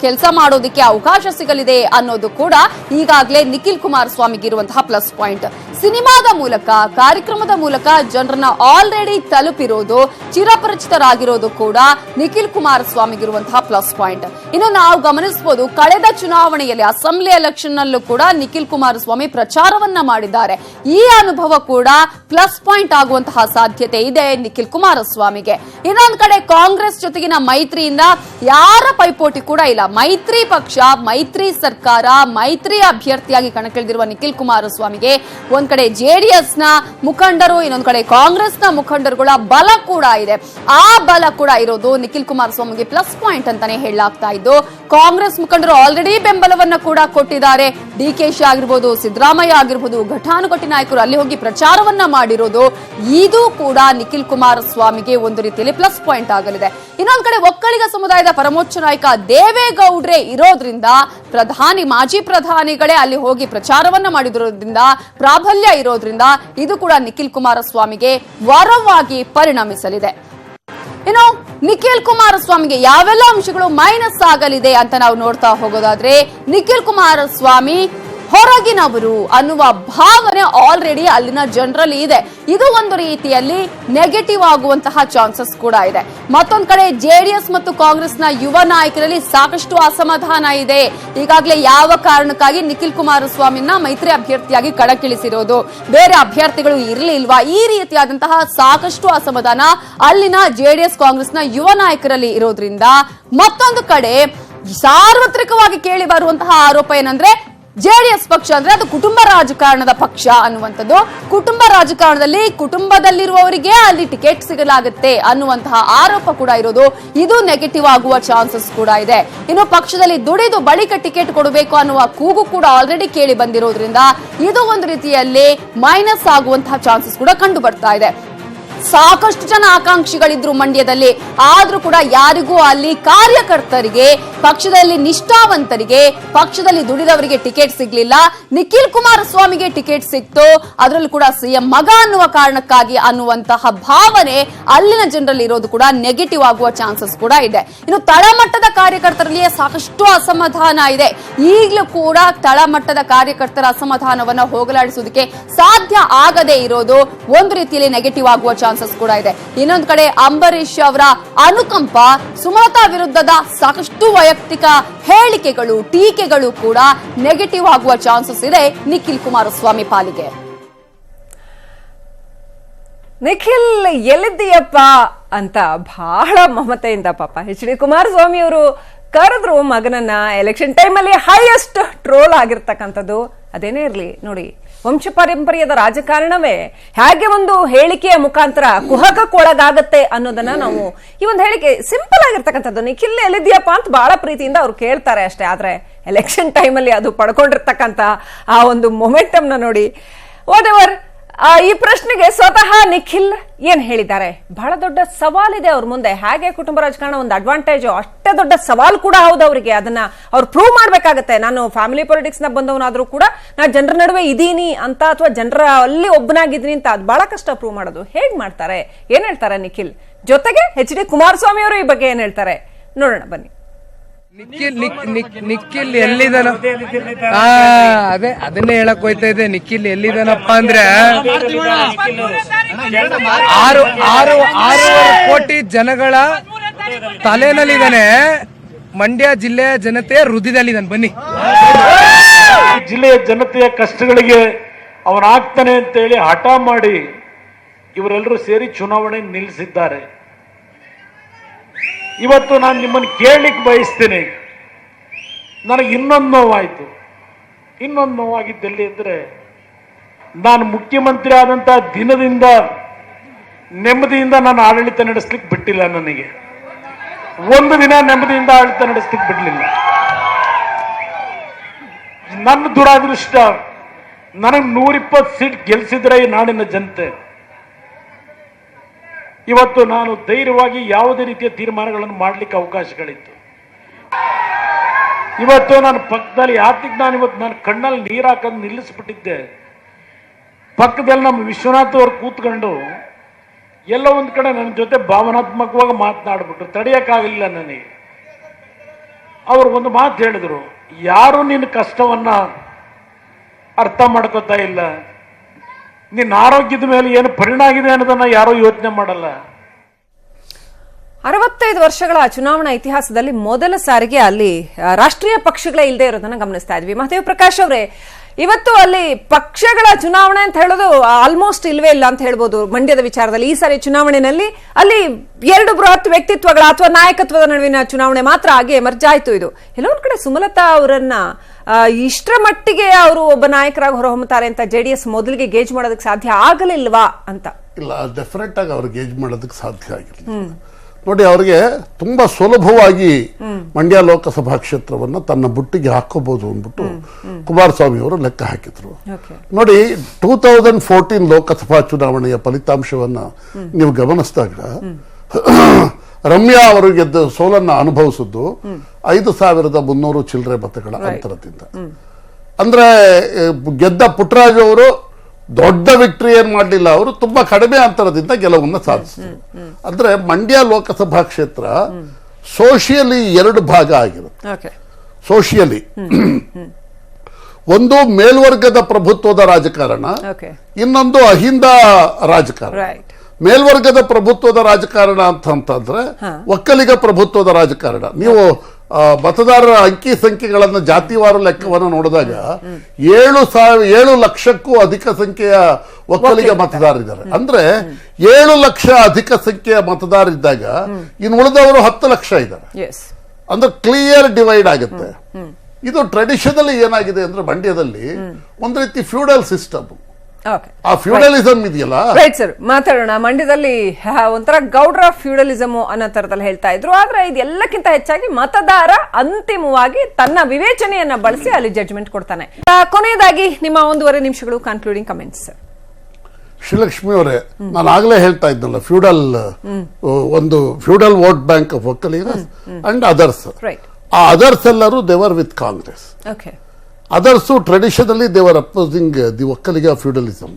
ಕೆಲಸ ಮಾಡೋದಕ್ಕೆ ಅವಕಾಶ ಸಿಗಲಿದೆ ಅನ್ನೋದು ಕೂಡ ಈಗಾಗಲೇ ನಿಖಿಲ್ ಕುಮಾರಸ್ವಾಮಿಗೆ ಇರುವಂತಹ ಪ್ಲಸ್ ಪಾಯಿಂಟ್. ಸಿನಿಮಾದ ಮೂಲಕ, ಕಾರ್ಯಕ್ರಮದ ಮೂಲಕ ಜನರನ್ನ ಆಲ್ರೆಡಿ ತಲುಪಿರೋದು, ಚಿರಪರಿಚಿತರಾಗಿರೋದು ಕೂಡ ನಿಖಿಲ್ ಕುಮಾರಸ್ವಾಮಿಗಿರುವಂತಹ ಪ್ಲಸ್ ಪಾಯಿಂಟ್. ಇನ್ನು ನಾವು ಗಮನಿಸಬಹುದು, ಕಳೆದ ಚುನಾವಣೆಯಲ್ಲಿ ಅಸೆಂಬ್ಲಿ ಎಲೆಕ್ಷನ್ ನಲ್ಲೂ ಕೂಡ ನಿಖಿಲ್ ಕುಮಾರಸ್ವಾಮಿ ಪ್ರಚಾರವನ್ನ ಮಾಡಿದ್ದಾರೆ. ಈ ಅನುಭವ ಕೂಡ ಪ್ಲಸ್ ಪಾಯಿಂಟ್ ಆಗುವಂತಹ ಸಾಧ್ಯತೆ ಇದೆ ನಿಖಿಲ್ ಕುಮಾರಸ್ವಾಮಿಗೆ. ಇನ್ನೊಂದು ಕಡೆ ಕಾಂಗ್ರೆಸ್ ಜೊತೆಗಿನ ಮೈತ್ರಿಯಿಂದ ಯಾರ ಪೈಪೋಟಿ ಕೂಡ ಇಲ್ಲ. ಮೈತ್ರಿ ಪಕ್ಷ, ಮೈತ್ರಿ ಸರ್ಕಾರ, ಮೈತ್ರಿ ಅಭ್ಯರ್ಥಿಯಾಗಿ ಕಣಕ್ಕಿಳಿದಿರುವ ನಿಖಿಲ್ ಕುಮಾರಸ್ವಾಮಿಗೆ ಒಂದ್ ಕಡೆ ಜೆಡಿಎಸ್ ನ ಮುಖಂಡರು, ಇನ್ನೊಂದ್ ಕಡೆ ಕಾಂಗ್ರೆಸ್ ನ ಮುಖಂಡರುಗಳ ಬಲ ಕೂಡ ಇದೆ. ಆ ಬಲ ಕೂಡ ಇರೋದು ನಿಖಿಲ್ ಕುಮಾರಸ್ವಾಮಿಗೆ ಪ್ಲಸ್ ಪಾಯಿಂಟ್ ಅಂತಾನೆ ಹೇಳಲಾಗ್ತಾ ಇದ್ದು, ಕಾಂಗ್ರೆಸ್ ಮುಖಂಡರು ಆಲ್ರೆಡಿ ಬೆಂಬಲವನ್ನ ಕೂಡ ಕೊಟ್ಟಿದ್ದಾರೆ. ಡಿಕೆಶಿ ಆಗಿರ್ಬೋದು, ಸಿದ್ದರಾಮಯ್ಯ ಆಗಿರ್ಬೋದು, ಘಟಾನುಘಟಿ ನಾಯಕರು ಅಲ್ಲಿ ಹೋಗಿ ಪ್ರಚಾರವನ್ನ ಮಾಡಿರೋದು, ಇದು ಕೂಡ ನಿಖಿಲ್ ಕುಮಾರಸ್ವಾಮಿಗೆ ಒಂದು ರೀತಿಯಲ್ಲಿ ಪ್ಲಸ್ ಪಾಯಿಂಟ್ ಆಗಲಿದೆ. ಇನ್ನೊಂದ್ ಕಡೆ ಒಕ್ಕಲಿಗ ಸಮುದಾಯದ ಪರಮೋಚ್ಚ ನಾಯಕ ದೇವೇಗೌಡ್ರೆ ಇರೋದ್ರಿಂದ, ಮಾಜಿ ಪ್ರಧಾನಿಗಳೇ ಅಲ್ಲಿ ಹೋಗಿ ಪ್ರಚಾರವನ್ನ ಮಾಡಿರೋದ್ರಿಂದ, ಪ್ರಾಬಲ್ಯ ಇರೋದ್ರಿಂದ ಇದು ಕೂಡ ನಿಖಿಲ್ ಕುಮಾರಸ್ವಾಮಿಗೆ ವರವಾಗಿ ಪರಿಣಮಿಸಲಿದೆ. ಇನ್ನು ನಿಖಿಲ್ ಕುಮಾರಸ್ವಾಮಿಗೆ ಯಾವೆಲ್ಲ ಅಂಶಗಳು ಮೈನಸ್ ಆಗಲಿದೆ ಅಂತ ನಾವು ನೋಡ್ತಾ ಹೋಗೋದಾದ್ರೆ, ನಿಖಿಲ್ ಕುಮಾರಸ್ವಾಮಿ ಹೊರಗಿನವರು ಅನ್ನುವ ಭಾವನೆ ಆಲ್ರೆಡಿ ಅಲ್ಲಿನ ಜನರಲ್ಲಿ ಇದೆ. ಇದು ಒಂದು ರೀತಿಯಲ್ಲಿ ನೆಗೆಟಿವ್ ಆಗುವಂತಹ ಚಾನ್ಸಸ್ ಕೂಡ ಇದೆ. ಮತ್ತೊಂದು ಕಡೆ ಜೆಡಿಎಸ್ ಮತ್ತು ಕಾಂಗ್ರೆಸ್ನ ಯುವ ನಾಯಕರಲ್ಲಿ ಸಾಕಷ್ಟು ಅಸಮಾಧಾನ ಇದೆ. ಈಗಾಗಲೇ ಯಾವ ಕಾರಣಕ್ಕಾಗಿ ನಿಖಿಲ್ ಕುಮಾರಸ್ವಾಮಿನ ಮೈತ್ರಿ ಅಭ್ಯರ್ಥಿಯಾಗಿ ಕಣಕ್ಕಿಳಿಸಿರೋದು, ಬೇರೆ ಅಭ್ಯರ್ಥಿಗಳು ಇರಲಿಲ್ವಾ, ಈ ರೀತಿಯಾದಂತಹ ಸಾಕಷ್ಟು ಅಸಮಾಧಾನ ಅಲ್ಲಿನ ಜೆಡಿಎಸ್ ಕಾಂಗ್ರೆಸ್ನ ಯುವ ನಾಯಕರಲ್ಲಿ ಇರೋದ್ರಿಂದ, ಮತ್ತೊಂದು ಕಡೆ ಸಾರ್ವತ್ರಿಕವಾಗಿ ಕೇಳಿ ಬರುವಂತಹ ಆರೋಪ ಏನಂದ್ರೆ, ಜೆಡಿಎಸ್ ಪಕ್ಷ ಅಂದ್ರೆ ಅದು ಕುಟುಂಬ ರಾಜಕಾರಣದ ಪಕ್ಷ ಅನ್ನುವಂಥದ್ದು. ಕುಟುಂಬ ರಾಜಕಾರಣದಲ್ಲಿ ಕುಟುಂಬದಲ್ಲಿರುವವರಿಗೆ ಅಲ್ಲಿ ಟಿಕೆಟ್ ಸಿಗಲಾಗುತ್ತೆ ಅನ್ನುವಂತಹ ಆರೋಪ ಕೂಡ ಇರೋದು, ಇದು ನೆಗೆಟಿವ್ ಆಗುವ ಚಾನ್ಸಸ್ ಕೂಡ ಇದೆ. ಇನ್ನು ಪಕ್ಷದಲ್ಲಿ ದುಡಿದು ಬಳಿಕ ಟಿಕೆಟ್ ಕೊಡಬೇಕು ಅನ್ನುವ ಕೂಗು ಕೂಡ ಆಲ್ರೆಡಿ ಕೇಳಿ ಬಂದಿರೋದ್ರಿಂದ ಇದು ಒಂದು ರೀತಿಯಲ್ಲಿ ಮೈನಸ್ ಆಗುವಂತಹ ಚಾನ್ಸಸ್ ಕೂಡ ಕಂಡು ಬರ್ತಾ ಇದೆ. ಸಾಕಷ್ಟು ಜನ ಆಕಾಂಕ್ಷಿಗಳಿದ್ರು ಮಂಡ್ಯದಲ್ಲಿ, ಆದ್ರೂ ಕೂಡ ಯಾರಿಗೂ ಅಲ್ಲಿ ಕಾರ್ಯಕರ್ತರಿಗೆ, ಪಕ್ಷದಲ್ಲಿ ನಿಷ್ಠಾವಂತರಿಗೆ, ಪಕ್ಷದಲ್ಲಿ ದುಡಿದವರಿಗೆ ಟಿಕೆಟ್ ಸಿಗ್ಲಿಲ್ಲ. ನಿಖಿಲ್ ಕುಮಾರಸ್ವಾಮಿಗೆ ಟಿಕೆಟ್ ಸಿಕ್ತು, ಅದರಲ್ಲೂ ಕೂಡ ಸಿಎಂ ಮಗ ಅನ್ನುವ ಕಾರಣಕ್ಕಾಗಿ ಅನ್ನುವಂತಹ ಭಾವನೆ ಅಲ್ಲಿನ ಜನರಲ್ಲಿ ಇರೋದು ಕೂಡ ನೆಗೆಟಿವ್ ಆಗುವ ಚಾನ್ಸಸ್ ಕೂಡ ಇದೆ. ಇನ್ನು ತಳಮಟ್ಟದ ಕಾರ್ಯಕರ್ತರಲ್ಲಿಯೇ ಸಾಕಷ್ಟು ಅಸಮಾಧಾನ ಇದೆ. ಈಗಲೂ ಕೂಡ ತಳಮಟ್ಟದ ಕಾರ್ಯಕರ್ತರ ಅಸಮಾಧಾನವನ್ನ ಹೋಗಲಾಡಿಸುವುದಕ್ಕೆ ಸಾಧ್ಯ ಆಗದೇ ಇರೋದು ಒಂದು ರೀತಿಯಲ್ಲಿ ನೆಗೆಟಿವ್ ಆಗುವ ಚಾನ್ಸಸ್ ಕೂಡ ಇದೆ. ಇನ್ನೊಂದು ಕಡೆ ಅಂಬರೀಶ್ ಅವರ ಅನುಕಂಪ, ಸುಮಲತಾ ವಿರುದ್ಧದ ಸಾಕಷ್ಟು ವೈಯಕ್ತಿಕ ಹೇಳಿಕೆಗಳು, ಟೀಕೆಗಳು ಕೂಡ ನೆಗೆಟಿವ್ ಆಗುವ ಚಾನ್ಸಸ್ ಇದೆ ನಿಖಿಲ್ ಕುಮಾರಸ್ವಾಮಿ ಪಾಲಿಗೆ. ನಿಖಿಲ್ ಎಲ್ಲಿದ್ದೀಯಪ್ಪ ಅಂತ ಬಹಳ ಮಮತೆಯಿಂದ ಪಾಪ HD ಕುಮಾರಸ್ವಾಮಿ ಅವರು ಕರೆದ್ರು ಮಗನನ್ನ. ಎಲೆಕ್ಷನ್ ಟೈಮಲ್ಲಿ ಹೈಯೆಸ್ಟ್ ಟ್ರೋಲ್ ಆಗಿರ್ತಕ್ಕಂಥದ್ದು ಅದೇನೇ ಇರ್ಲಿ ನೋಡಿ, ವಂಶ ಪಾರಂಪರ್ಯದ ರಾಜಕಾರಣವೇ ಹೇಗೆ ಒಂದು ಹೇಳಿಕೆಯ ಮುಖಾಂತರ ಕುಹಕಕ್ಕೊಳಗಾಗತ್ತೆ ಅನ್ನೋದನ್ನ ನಾವು, ಈ ಒಂದು ಹೇಳಿಕೆ ಸಿಂಪಲ್ ಆಗಿರ್ತಕ್ಕಂಥದ್ದು, ನಿಖಿಲ್ ಎಲ್ಲಿದ್ಯಪ್ಪ ಅಂತ ಬಹಳ ಪ್ರೀತಿಯಿಂದ ಅವ್ರು ಕೇಳ್ತಾರೆ ಅಷ್ಟೇ. ಆದ್ರೆ ಎಲೆಕ್ಷನ್ ಟೈಮಲ್ಲಿ ಅದು ಪಡ್ಕೊಂಡಿರ್ತಕ್ಕಂಥ ಆ ಒಂದು ಮೊಮೆಂಟಮ್ನ ನೋಡಿ, ವಾಟ್ ಎವರ್. ಈ ಪ್ರಶ್ನೆಗೆ ಸ್ವತಃ ನಿಖಿಲ್ ಏನ್ ಹೇಳಿದ್ದಾರೆ, ಬಹಳ ದೊಡ್ಡ ಸವಾಲಿದೆ ಅವ್ರ ಮುಂದೆ. ಹೇಗೆ ಕುಟುಂಬ ರಾಜಕಾರಣ ಒಂದು ಅಡ್ವಾಂಟೇಜ್, ಅಷ್ಟೇ ದೊಡ್ಡ ಸವಾಲ್ ಕೂಡ ಹೌದು ಅವರಿಗೆ. ಅದನ್ನ ಅವ್ರು ಪ್ರೂವ್ ಮಾಡ್ಬೇಕಾಗತ್ತೆ. ನಾನು ಫ್ಯಾಮಿಲಿ ಪೊಲಿಟಿಕ್ಸ್ ನ ಬಂದವನಾದ್ರೂ ಕೂಡ ನಾ ಜನರ ನಡುವೆ ಇದೀನಿ ಅಂತ, ಅಥವಾ ಜನರ ಅಲ್ಲಿ ಒಬ್ಬನಾಗಿದ್ದೀನಿ ಅಂತ, ಅದು ಬಹಳ ಕಷ್ಟ ಪ್ರೂವ್ ಮಾಡೋದು. ಹೇಗ್ ಮಾಡ್ತಾರೆ, ಏನ್ ಹೇಳ್ತಾರೆ ನಿಖಿಲ್? ಜೊತೆಗೆ HD ಕುಮಾರಸ್ವಾಮಿ ಅವರು ಈ ಬಗ್ಗೆ ಏನ್ ಹೇಳ್ತಾರೆ ನೋಡೋಣ ಬನ್ನಿ. ನಿಖಿಲ್ ಎಲ್ಲಿದಾನ? ಅದೇ ಅದನ್ನೇ ಹೇಳಕ್ ಹೋಯ್ತಾ ಇದೆ. ನಿಖಿಲ್ ಎಲ್ಲಿದಾನಪ್ಪ ಅಂದ್ರೆ 6 ಕೋಟಿ ಜನಗಳ ತಲೆನಲ್ಲಿದ್ದಾನೆ. ಮಂಡ್ಯ ಜಿಲ್ಲೆಯ ಜನತೆಯ ಹೃದಯದಲ್ಲಿದ್ದಾನೆ. ಬನ್ನಿ, ಜಿಲ್ಲೆಯ ಜನತೆಯ ಕಷ್ಟಗಳಿಗೆ ಅವನಾಗ್ತಾನೆ ಅಂತ ಹೇಳಿ ಹಠ ಮಾಡಿ ಇವರೆಲ್ಲರೂ ಸೇರಿ ಚುನಾವಣೆ ನಿಲ್ಲಿಸಿದ್ದಾರೆ. ಇವತ್ತು ನಾನು ನಿಮ್ಮನ್ನು ಕೇಳಲಿಕ್ಕೆ ಬಯಸ್ತೇನೆ. ನನಗೆ ಇನ್ನೊಂದು ನೋವಾಯಿತು. ಇನ್ನೊಂದು ನೋವಾಗಿದ್ದಲ್ಲಿ ಅಂದರೆ, ನಾನು ಮುಖ್ಯಮಂತ್ರಿ ಆದಂತಹ ದಿನದಿಂದ ನೆಮ್ಮದಿಯಿಂದ ನಾನು ಆಡಳಿತ ನಡೆಸಲಿಕ್ಕೆ ಬಿಟ್ಟಿಲ್ಲ. ನನಗೆ ಒಂದು ದಿನ ನೆಮ್ಮದಿಯಿಂದ ಆಡಳಿತ ನಡೆಸಲಿಕ್ಕೆ ಬಿಡಲಿಲ್ಲ. ನನ್ನ ದುರಾದೃಷ್ಟ, ನನಗೆ 120 ಸೀಟ್ ಗೆಲ್ಲಿಸಿದ್ರೆ ಈ ನಾಡಿನ ಜನತೆ, ಇವತ್ತು ನಾನು ಧೈರ್ಯವಾಗಿ ಯಾವುದೇ ರೀತಿಯ ತೀರ್ಮಾನಗಳನ್ನು ಮಾಡಲಿಕ್ಕೆ ಅವಕಾಶಗಳಿತ್ತು. ಇವತ್ತು ನನ್ನ ಪಕ್ಕದಲ್ಲಿ ನಾನು ಕಣ್ಣಲ್ಲಿ ನೀರು ಹಾಕೋದು ನಿಲ್ಲಿಸ್ಬಿಟ್ಟಿದ್ದೆ. ಪಕ್ಕದಲ್ಲಿ ನಮ್ಮ ವಿಶ್ವನಾಥ್ ಅವರು ಕೂತ್ಕೊಂಡು ಎಲ್ಲ ಒಂದು ಕಡೆ ನನ್ನ ಜೊತೆ ಭಾವನಾತ್ಮಕವಾಗಿ ಮಾತನಾಡ್ಬಿಟ್ರು. ತಡೆಯಕ್ಕಾಗಲಿಲ್ಲ ನನಗೆ. ಅವರು ಒಂದು ಮಾತು ಹೇಳಿದ್ರು, ಯಾರು ನಿನ್ನ ಕಷ್ಟವನ್ನ ಅರ್ಥ ಮಾಡ್ಕೋತಾ ಇಲ್ಲ, ನಿನ್ನ ಆರೋಗ್ಯದ ಮೇಲೆ ಏನು ಪರಿಣಾಮ ಆಗಿದೆ ಅನ್ನೋದನ್ನ ಯಾರೋ ಯೋಚನೆ ಮಾಡಲ್ಲ. 65 ವರ್ಷಗಳ ಚುನಾವಣಾ ಇತಿಹಾಸದಲ್ಲಿ ಮೊದಲ ಸಾರಿಗೆ ಅಲ್ಲಿ ರಾಷ್ಟ್ರೀಯ ಪಕ್ಷಗಳೇ ಇಲ್ಲದೆ ಇರೋದನ್ನ ಗಮನಿಸ್ತಾ ಇದ್ವಿ. ಮಹದೇವ್ ಪ್ರಕಾಶ್ ಅವರೇ, ಇವತ್ತು ಅಲ್ಲಿ ಪಕ್ಷಗಳ ಚುನಾವಣೆ ಅಂತ ಹೇಳೋದು ಆಲ್ಮೋಸ್ಟ್ ಇಲ್ವೇ ಇಲ್ಲ ಅಂತ ಹೇಳ್ಬೋದು. ಮಂಡ್ಯದ ವಿಚಾರದಲ್ಲಿ ಈ ಸಾರಿ ಚುನಾವಣೆಯಲ್ಲಿ ಅಲ್ಲಿ 2 ಬೃಹತ್ ವ್ಯಕ್ತಿತ್ವಗಳ ಅಥವಾ ನಾಯಕತ್ವದ ನಡುವಿನ ಚುನಾವಣೆ ಮಾತ್ರ ಆಗಿ ಎಮರ್ಜ್ ಆಯ್ತು. ಇದು ಎಲ್ಲೊಂದ್ ಕಡೆ ಸುಮಲತಾ ಅವರನ್ನ ಇಷ್ಟರ ಮಟ್ಟಿಗೆ ಅವರು ಒಬ್ಬ ನಾಯಕರಾಗಿ ಹೊರಹೊಮ್ಮುತ್ತಾರೆ ಅಂತ ಜೆಡಿಎಸ್ ಮೊದಲಿಗೆ ಗೇಜ್ ಮಾಡೋದಕ್ಕೆ ಸಾಧ್ಯ ಆಗಲಿಲ್ವಾ ಅಂತ? ಇಲ್ಲ, ಡೆಫಿನೆಟ್ ಆಗಿ ಅವ್ರು ಗೇಜ್ ಮಾಡೋದಕ್ಕೆ ಸಾಧ್ಯ ಆಗಿರಲಿಲ್ಲ. ನೋಡಿ, ಅವರಿಗೆ ತುಂಬಾ ಸುಲಭವಾಗಿ ಮಂಡ್ಯ ಲೋಕಸಭಾ ಕ್ಷೇತ್ರವನ್ನು ತನ್ನ ಬುಟ್ಟಿಗೆ ಹಾಕೋಬಹುದು ಅಂದ್ಬಿಟ್ಟು ಕುಮಾರಸ್ವಾಮಿ ಅವರು ಲೆಕ್ಕ ಹಾಕಿದ್ರು. ನೋಡಿ, 2014 ಲೋಕಸಭಾ ಚುನಾವಣೆಯ ಫಲಿತಾಂಶವನ್ನ ನೀವು ಗಮನಿಸಿದಾಗ ರಮ್ಯಾ ಅವರು ಸೋಲನ್ನ ಅನುಭವಿಸಿದ್ದು 5,300 ಚಿಲ್ಲರೆ ಮತಗಳ ಅಂತರದಿಂದ. ಅಂದ್ರೆ ಗೆದ್ದ ಪುಟ್ಟರಾಜು ಅವರು ದೊಡ್ಡ ವಿಕ್ಟರಿ ಏನ್ ಮಾಡಲಿಲ್ಲ, ಅವರು ತುಂಬಾ ಕಡಿಮೆ ಅಂತರದಿಂದ ಗೆಲುವನ್ನು ಸಾಧಿಸಿದರು. ಅಂದ್ರೆ ಮಂಡ್ಯ ಲೋಕಸಭಾ ಕ್ಷೇತ್ರ ಸೋಷಿಯಲಿ 2 ಭಾಗ ಆಗಿರುತ್ತೆ. ಸೋಷಿಯಲಿ ಒಂದು ಮೇಲ್ವರ್ಗದ ಪ್ರಭುತ್ವದ ರಾಜಕಾರಣ, ಇನ್ನೊಂದು ಅಹಿಂದ ರಾಜಕಾರಣ. ಮೇಲ್ವರ್ಗದ ಪ್ರಭುತ್ವದ ರಾಜಕಾರಣ ಅಂತಂದ್ರೆ ಒಕ್ಕಲಿಗ ಪ್ರಭುತ್ವದ ರಾಜಕಾರಣ. ನೀವು ಮತದಾರರ ಅಂಕಿ ಸಂಖ್ಯೆಗಳನ್ನು ಜಾತಿವಾರ ಲೆಕ್ಕವನ್ನು ನೋಡಿದಾಗ 7 ಲಕ್ಷಕ್ಕೂ ಅಧಿಕ ಸಂಖ್ಯೆಯ ಒಕ್ಕಲಿಗ ಮತದಾರರಿದ್ದಾರೆ. ಅಂದ್ರೆ 7 ಲಕ್ಷ ಅಧಿಕ ಸಂಖ್ಯೆಯ ಮತದಾರರಿದ್ದಾಗ ಇನ್ನು ಉಳಿದವರು 10 ಲಕ್ಷ ಇದ್ದಾರೆ. ಅಂದ್ರೆ ಕ್ಲಿಯರ್ ಡಿವೈಡ್ ಆಗುತ್ತೆ. ಇದು ಟ್ರೆಡಿಷನಲಿ ಏನಾಗಿದೆ ಅಂದ್ರೆ ಮಂಡ್ಯದಲ್ಲಿ ಒಂದು ರೀತಿ ಫ್ಯೂಡಲ್ ಸಿಸ್ಟಮ್, ಆ ಫ್ಯೂಡಲಿಸಮ್ ಇದೆಯಲ್ಲ. ರೈಟ್ ಸರ್, ಮಾತಾಡೋಣ. ಮಂಡ್ಯದಲ್ಲಿ ಒಂಥರ ಗೌಡ್ರ ಫ್ಯೂಡಲಿಸಮ್ ಅನ್ನೋ ತರದಲ್ಲಿ ಹೇಳ್ತಾ ಇದ್ರು. ಆದ್ರೆ ಇದೆಲ್ಲಕ್ಕಿಂತ ಹೆಚ್ಚಾಗಿ ಮತದಾರ ಅಂತಿಮವಾಗಿ ತನ್ನ ವಿವೇಚನೆಯನ್ನ ಬಳಸಿ ಅಲ್ಲಿ ಜಡ್ಜ್ಮೆಂಟ್ ಕೊಡ್ತಾನೆ. ಕೊನೆಯದಾಗಿ ನಿಮ್ಮ 1.5 ನಿಮಿಷಗಳು ಕನ್ಕ್ಲೂಡಿಂಗ್ ಕಮೆಂಟ್ಸ್ ಸರ್. ಶ್ರೀಲಕ್ಷ್ಮಿ ಅವರೇ, ನಾನು ಆಗ್ಲೇ ಹೇಳ್ತಾ ಇದ್ನಲ್ಲ, ಒಂದು feudal vote bank of Vokkaliga and others. ಆ ಅದರ್ಸ್ ಎಲ್ಲರೂ ದೇವರ್ ವಿತ್ ಕಾಂಗ್ರೆಸ್. ಅದರ್ಸು ಟ್ರೆಡಿಷನಲಿ ದೇವರ್ ಅಪೋಸಿಂಗ್ ದಿ ಒಕ್ಕಲಿಗ ಫ್ಯೂಡಲಿಸಮ್.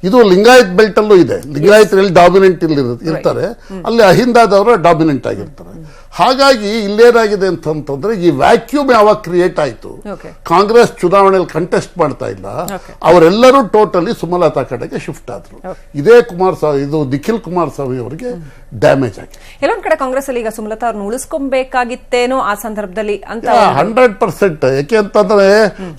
ಇದು ಲಿಂಗಾಯತ್ ಬೆಲ್ಟ್ ಅಲ್ಲೂ ಇದೆ. ಲಿಂಗಾಯತರಲ್ಲಿ ಡಾಮಿನೆಂಟ್ ಇರ್ತಾರೆ, ಅಲ್ಲಿ ಅಹಿಂದಾದವರು ಡಾಮಿನೆಂಟ್ ಆಗಿರ್ತಾರೆ. ಹಾಗಾಗಿ ಇಲ್ಲೇನಾಗಿದೆ ಅಂತಂದ್ರೆ ಈ ವ್ಯಾಕ್ಯೂಮ್ ಯಾವಾಗ ಕ್ರಿಯೇಟ್ ಆಯ್ತು, ಕಾಂಗ್ರೆಸ್ ಚುನಾವಣೆಯಲ್ಲಿ ಕಂಟೆಸ್ಟ್ ಮಾಡ್ತಾ ಇಲ್ಲ, ಅವರೆಲ್ಲರೂ ಟೋಟಲಿ ಸುಮಲತಾ ಕಡೆಗೆ ಶಿಫ್ಟ್ ಆದ್ರು. ಇದೇ ಇದು ನಿಖಿಲ್ ಕುಮಾರಸ್ವಾಮಿ ಅವರಿಗೆ ಡ್ಯಾಮೇಜ್ ಆಗಿದೆ. ಎಲ್ಲೊಂದ್ ಕಡೆ ಕಾಂಗ್ರೆಸ್ ಅಲ್ಲಿ ಈಗ ಸುಮಲತಾ ಅವ್ರನ್ನ ಉಳಿಸ್ಕೊಬೇಕಾಗಿತ್ತೇನೋ ಆ ಸಂದರ್ಭದಲ್ಲಿ ಅಂತ 100%. ಯಾಕೆ ಅಂತಂದ್ರೆ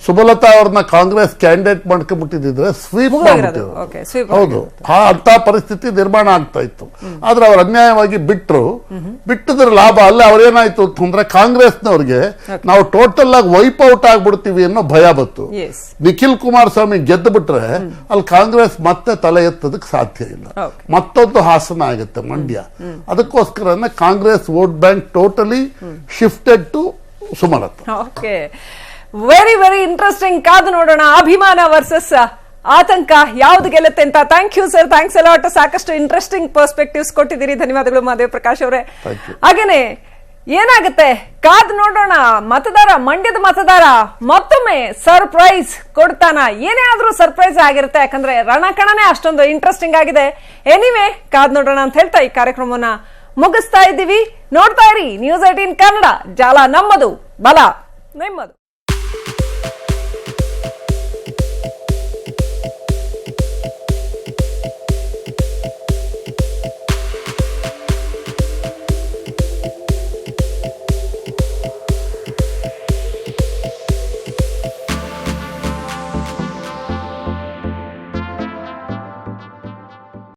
ಸುಮಲತಾ ಅವ್ರನ್ನ ಕಾಂಗ್ರೆಸ್ ಕ್ಯಾಂಡಿಡೇಟ್ ಮಾಡ್ಕೊಂಡ್ಬಿಟ್ಟಿದ್ರೆ ಸ್ವೀಪ್ ಮಾಡ್ಬಿಟ್ಟಿದ್ರು. ಹೌದು, ಅಂತ ಪರಿಸ್ಥಿತಿ ನಿರ್ಮಾಣ ಆಗ್ತಾ ಇತ್ತು. ಆದ್ರೆ ಅವ್ರು ಅನ್ಯಾಯವಾಗಿ ಬಿಟ್ಟಿದ್ರ ಲಾಭ ಅಲ್ಲೇ ಅವ್ರೇನಾಯ್ತು ಅಂತಂದ್ರೆ ಕಾಂಗ್ರೆಸ್ನವ್ರಿಗೆ ನಾವು ಟೋಟಲ್ ಆಗಿ ವೈಪ್ ಔಟ್ ಆಗ್ಬಿಡ್ತೀವಿ ಅನ್ನೋ ಭಯ ಬಂತು. ನಿಖಿಲ್ ಕುಮಾರಸ್ವಾಮಿ ಗೆದ್ದು ಬಿಟ್ರೆ ಅಲ್ಲಿ ಕಾಂಗ್ರೆಸ್ ಮತ್ತೆ ತಲೆ ಎತ್ತದಕ್ಕೆ ಸಾಧ್ಯ ಇಲ್ಲ. ಮತ್ತೊಂದು ಹಾಸನ ಆಗುತ್ತೆ ಮಂಡ್ಯ. ಅದಕ್ಕೋಸ್ಕರ Congress vote bank totally shifted to Sumalatha. Okay, very very interesting. ಕಾದು ನೋಡೋಣ, ಅಭಿಮಾನ ವರ್ಸಸ್ ಆತಂಕ ಯಾವ್ದು ಗೆಲ್ಲುತ್ತೆ ಅಂತ. Thank you sir, thanks a lot. ಸಾಕಷ್ಟು ಇಂಟ್ರೆಸ್ಟಿಂಗ್ ಪರ್ಸ್ಪೆಕ್ಟಿವ್ಸ್ ಕೊಟ್ಟಿದ್ದೀರಿ. ಧನ್ಯವಾದಗಳು ಮಹದೇವ್ ಪ್ರಕಾಶ್ ಅವರೇ. ಹಾಗೇನೆ ಏನಾಗುತ್ತೆ ಕಾದ್ ನೋಡೋಣ. ಮಂಡ್ಯದ ಮತದಾರ ಮತ್ತೊಮ್ಮೆ ಸರ್ಪ್ರೈಸ್ ಕೊಡ್ತಾನ? ಏನೇ ಆದ್ರೂ ಸರ್ಪ್ರೈಸ್ ಆಗಿರುತ್ತೆ, ಯಾಕಂದ್ರೆ ರಣಕಣನೆ ಅಷ್ಟೊಂದು ಇಂಟ್ರೆಸ್ಟಿಂಗ್ ಆಗಿದೆ. ಎನಿವೇ ಕಾದ್ ನೋಡೋಣ ಅಂತ ಹೇಳ್ತಾ ಈ ಕಾರ್ಯಕ್ರಮವನ್ನ ಮುಗಿಸ್ತಾ ಇದ್ದೀವಿ. ನೋಡ್ತಾ ಇರಿ ನ್ಯೂಸ್ 18 ಕನ್ನಡ, ಜಾಲ ನಮ್ಮದು, ಬಲ ನಿಮ್ಮದು.